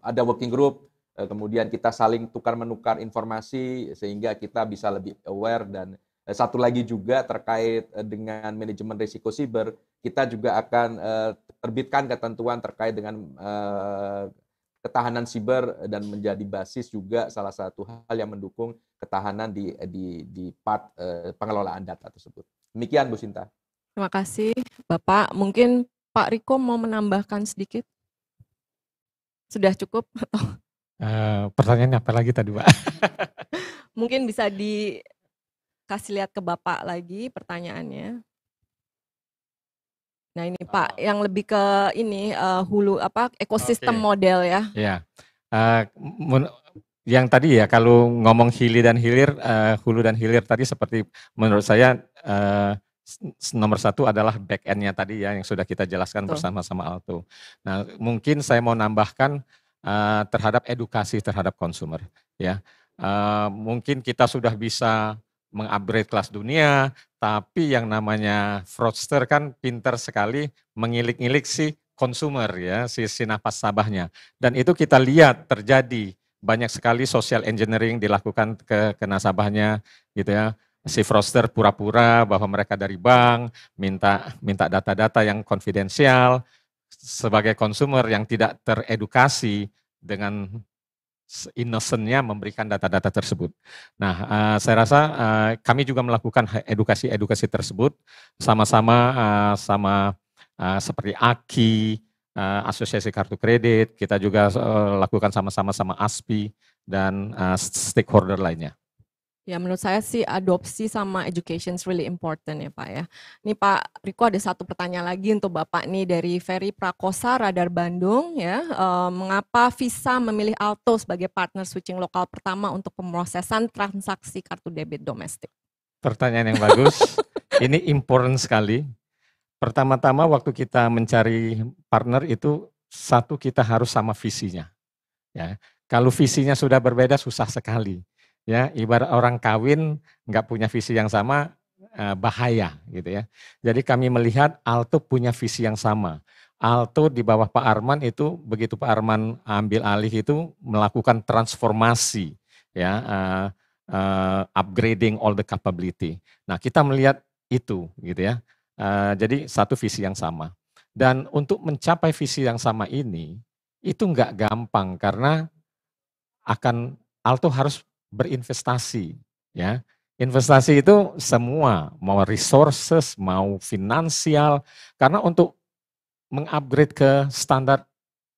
ada working group, kemudian kita saling tukar-menukar informasi sehingga kita bisa lebih aware. Dan satu lagi juga terkait dengan manajemen risiko siber, kita juga akan terbitkan ketentuan terkait dengan ketahanan siber, dan menjadi basis juga salah satu hal yang mendukung ketahanan di part pengelolaan data tersebut. Demikian Bu Sinta. Terima kasih Bapak. Mungkin Pak Riko mau menambahkan sedikit? Sudah cukup atau? Pertanyaannya apa lagi tadi, Pak? Mungkin bisa dikasih lihat ke Bapak lagi pertanyaannya. Nah ini Pak, yang lebih ke ini hulu ekosistem model ya. Ya, yang tadi ya kalau ngomong hulu dan hilir tadi seperti menurut saya nomor satu adalah back end-nya tadi ya yang sudah kita jelaskan bersama-sama Alto. Nah mungkin saya mau nambahkan terhadap edukasi terhadap konsumer ya. Mungkin kita sudah bisa mengupgrade kelas dunia, tapi yang namanya fraudster kan pinter sekali mengilik-ilik si konsumer ya, si nasabahnya. Dan itu kita lihat terjadi banyak sekali social engineering dilakukan ke nasabahnya gitu ya. Si fraudster pura-pura bahwa mereka dari bank, minta data-data yang konfidensial, sebagai konsumer yang tidak teredukasi dengan innocent-nya memberikan data-data tersebut. Nah, saya rasa kami juga melakukan edukasi tersebut sama-sama seperti AKI, Asosiasi Kartu Kredit, kita juga lakukan sama-sama sama ASPI dan stakeholder lainnya. Ya menurut saya sih adopsi sama education is really important ya Pak ya. Ini Pak Riko ada satu pertanyaan lagi untuk Bapak nih dari Ferry Prakosa, Radar Bandung ya. Mengapa Visa memilih Alto sebagai partner switching lokal pertama untuk pemrosesan transaksi kartu debit domestik? Pertanyaan yang bagus, ini important sekali. Pertama-tama waktu kita mencari partner itu satu kita harus sama visinya. Ya, kalau visinya sudah berbeda susah sekali. Ya, ibarat orang kawin nggak punya visi yang sama, bahaya gitu ya. Jadi kami melihat Alto punya visi yang sama. Alto di bawah Pak Arman itu begitu Pak Arman ambil alih itu melakukan transformasi, ya, upgrading all the capability. Nah kita melihat itu gitu ya. Jadi satu visi yang sama. Dan untuk mencapai visi yang sama ini itu nggak gampang karena Alto harus berinvestasi ya. Investasi itu semua, mau resources, mau finansial, karena untuk mengupgrade ke standar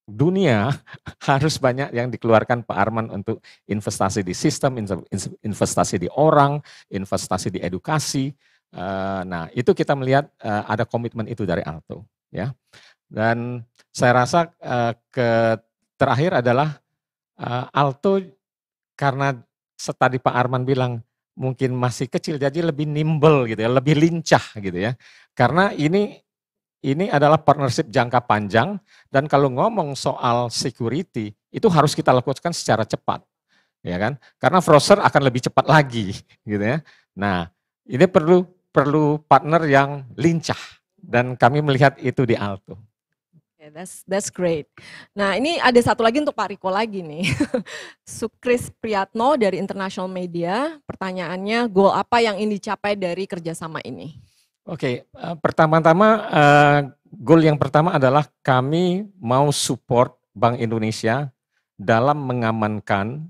dunia harus banyak yang dikeluarkan Pak Arman untuk investasi di sistem, investasi di orang, investasi di edukasi. Nah, itu kita melihat ada komitmen itu dari Alto ya. Dan saya rasa terakhir adalah Alto karena tadi Pak Arman bilang mungkin masih kecil jadi lebih nimble gitu ya, lebih lincah gitu ya. Karena ini adalah partnership jangka panjang dan kalau ngomong soal security itu harus kita lakukan secara cepat. ya kan? Karena Frozer akan lebih cepat lagi, gitu ya. Nah, ini perlu partner yang lincah dan kami melihat itu di Alto. Okay, that's great. Nah, ini ada satu lagi untuk Pak Riko lagi nih. Sukris Priyatno dari International Media, pertanyaannya goal apa yang ingin dicapai dari kerjasama ini? Oke, pertama-tama goal yang pertama adalah kami mau support Bank Indonesia dalam mengamankan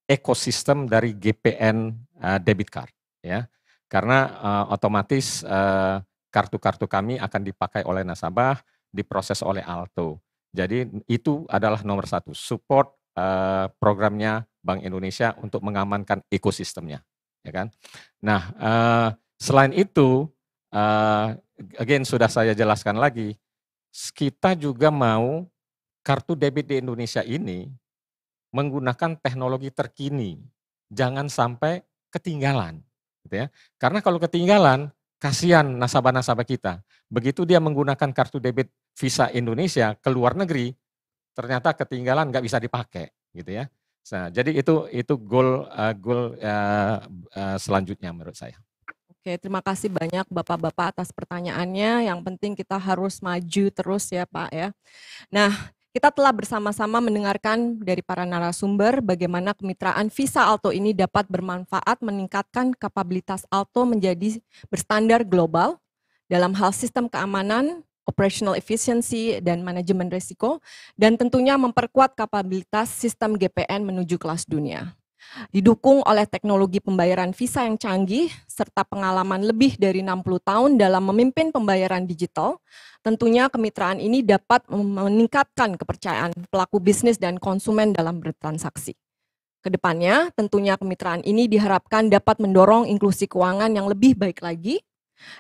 ekosistem dari GPN debit card, ya, karena otomatis kartu-kartu kami akan dipakai oleh nasabah, diproses oleh Alto. Jadi itu adalah nomor satu, support programnya Bank Indonesia untuk mengamankan ekosistemnya, ya kan. Nah, selain itu, again sudah saya jelaskan lagi, kita juga mau kartu debit di Indonesia ini menggunakan teknologi terkini, jangan sampai ketinggalan, gitu ya. Karena kalau ketinggalan, kasihan nasabah-nasabah kita. Begitu dia menggunakan kartu debit Visa Indonesia ke luar negeri, ternyata ketinggalan nggak bisa dipakai, gitu ya. Nah, jadi itu goal selanjutnya menurut saya. Oke, terima kasih banyak Bapak-bapak atas pertanyaannya. Yang penting kita harus maju terus ya Pak ya. Nah, kita telah bersama-sama mendengarkan dari para narasumber bagaimana kemitraan Visa Alto ini dapat bermanfaat meningkatkan kapabilitas Alto menjadi berstandar global dalam hal sistem keamanan, operational efficiency, dan manajemen risiko, dan tentunya memperkuat kapabilitas sistem GPN menuju kelas dunia. Didukung oleh teknologi pembayaran Visa yang canggih, serta pengalaman lebih dari 60 tahun dalam memimpin pembayaran digital, tentunya kemitraan ini dapat meningkatkan kepercayaan pelaku bisnis dan konsumen dalam bertransaksi. Kedepannya, tentunya kemitraan ini diharapkan dapat mendorong inklusi keuangan yang lebih baik lagi,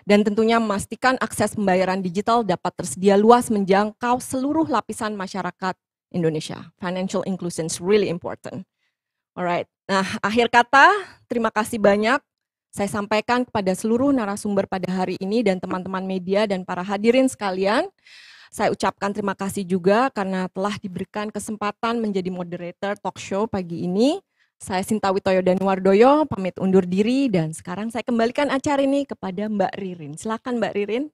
dan tentunya memastikan akses pembayaran digital dapat tersedia luas menjangkau seluruh lapisan masyarakat Indonesia. Financial inclusion is really important. Alright, nah akhir kata, terima kasih banyak saya sampaikan kepada seluruh narasumber pada hari ini dan teman-teman media dan para hadirin sekalian. Saya ucapkan terima kasih juga karena telah diberikan kesempatan menjadi moderator talk show pagi ini. Saya Sinta Witoyo Danuwardoyo, pamit undur diri dan sekarang saya kembalikan acara ini kepada Mbak Ririn. Silakan Mbak Ririn.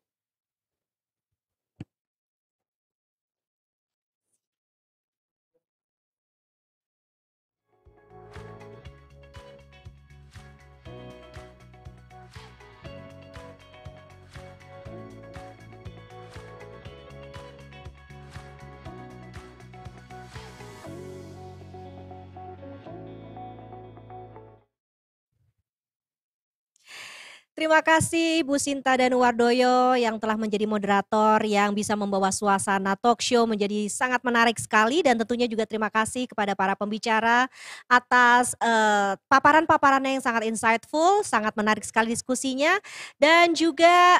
Terima kasih Bu Sinta Danuwardoyo yang telah menjadi moderator yang bisa membawa suasana talk show menjadi sangat menarik sekali, dan tentunya juga terima kasih kepada para pembicara atas paparan-paparannya yang sangat insightful, sangat menarik sekali diskusinya, dan juga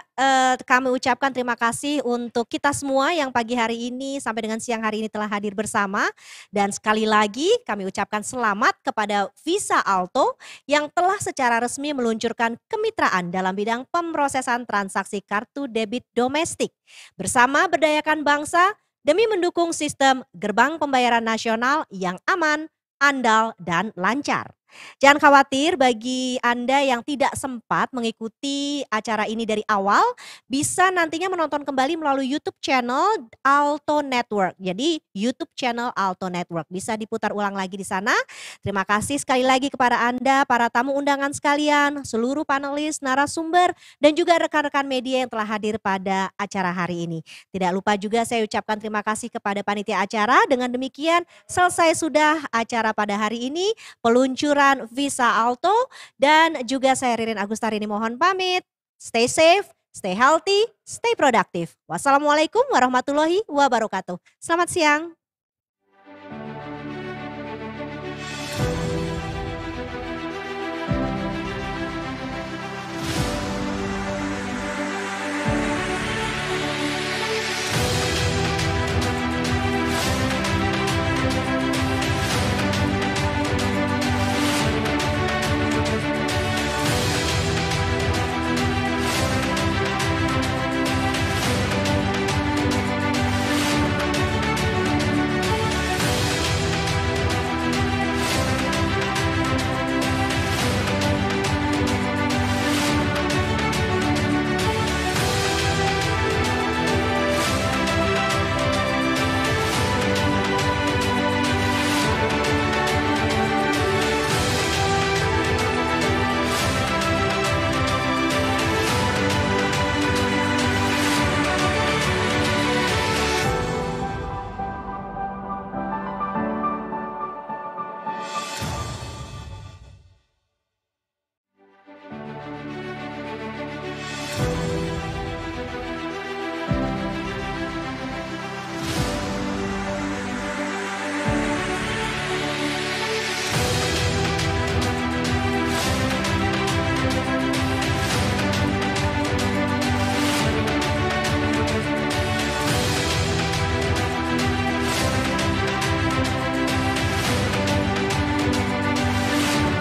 kami ucapkan terima kasih untuk kita semua yang pagi hari ini sampai dengan siang hari ini telah hadir bersama, dan sekali lagi kami ucapkan selamat kepada Visa Alto yang telah secara resmi meluncurkan kemitraan dalam bidang pemrosesan transaksi kartu debit domestik bersama berdayakan bangsa demi mendukung sistem gerbang pembayaran nasional yang aman, andal, dan lancar. Jangan khawatir bagi Anda yang tidak sempat mengikuti acara ini dari awal, bisa nantinya menonton kembali melalui YouTube channel Alto Network. Jadi YouTube channel Alto Network bisa diputar ulang lagi di sana. Terima kasih sekali lagi kepada Anda, para tamu undangan sekalian, seluruh panelis, narasumber, dan juga rekan-rekan media yang telah hadir pada acara hari ini. Tidak lupa juga saya ucapkan terima kasih kepada panitia acara. Dengan demikian selesai sudah acara pada hari ini, peluncuran Visa Alto, dan juga saya Ririn Agustarini mohon pamit. Stay safe, stay healthy, stay productive. Wassalamualaikum warahmatullahi wabarakatuh. Selamat siang.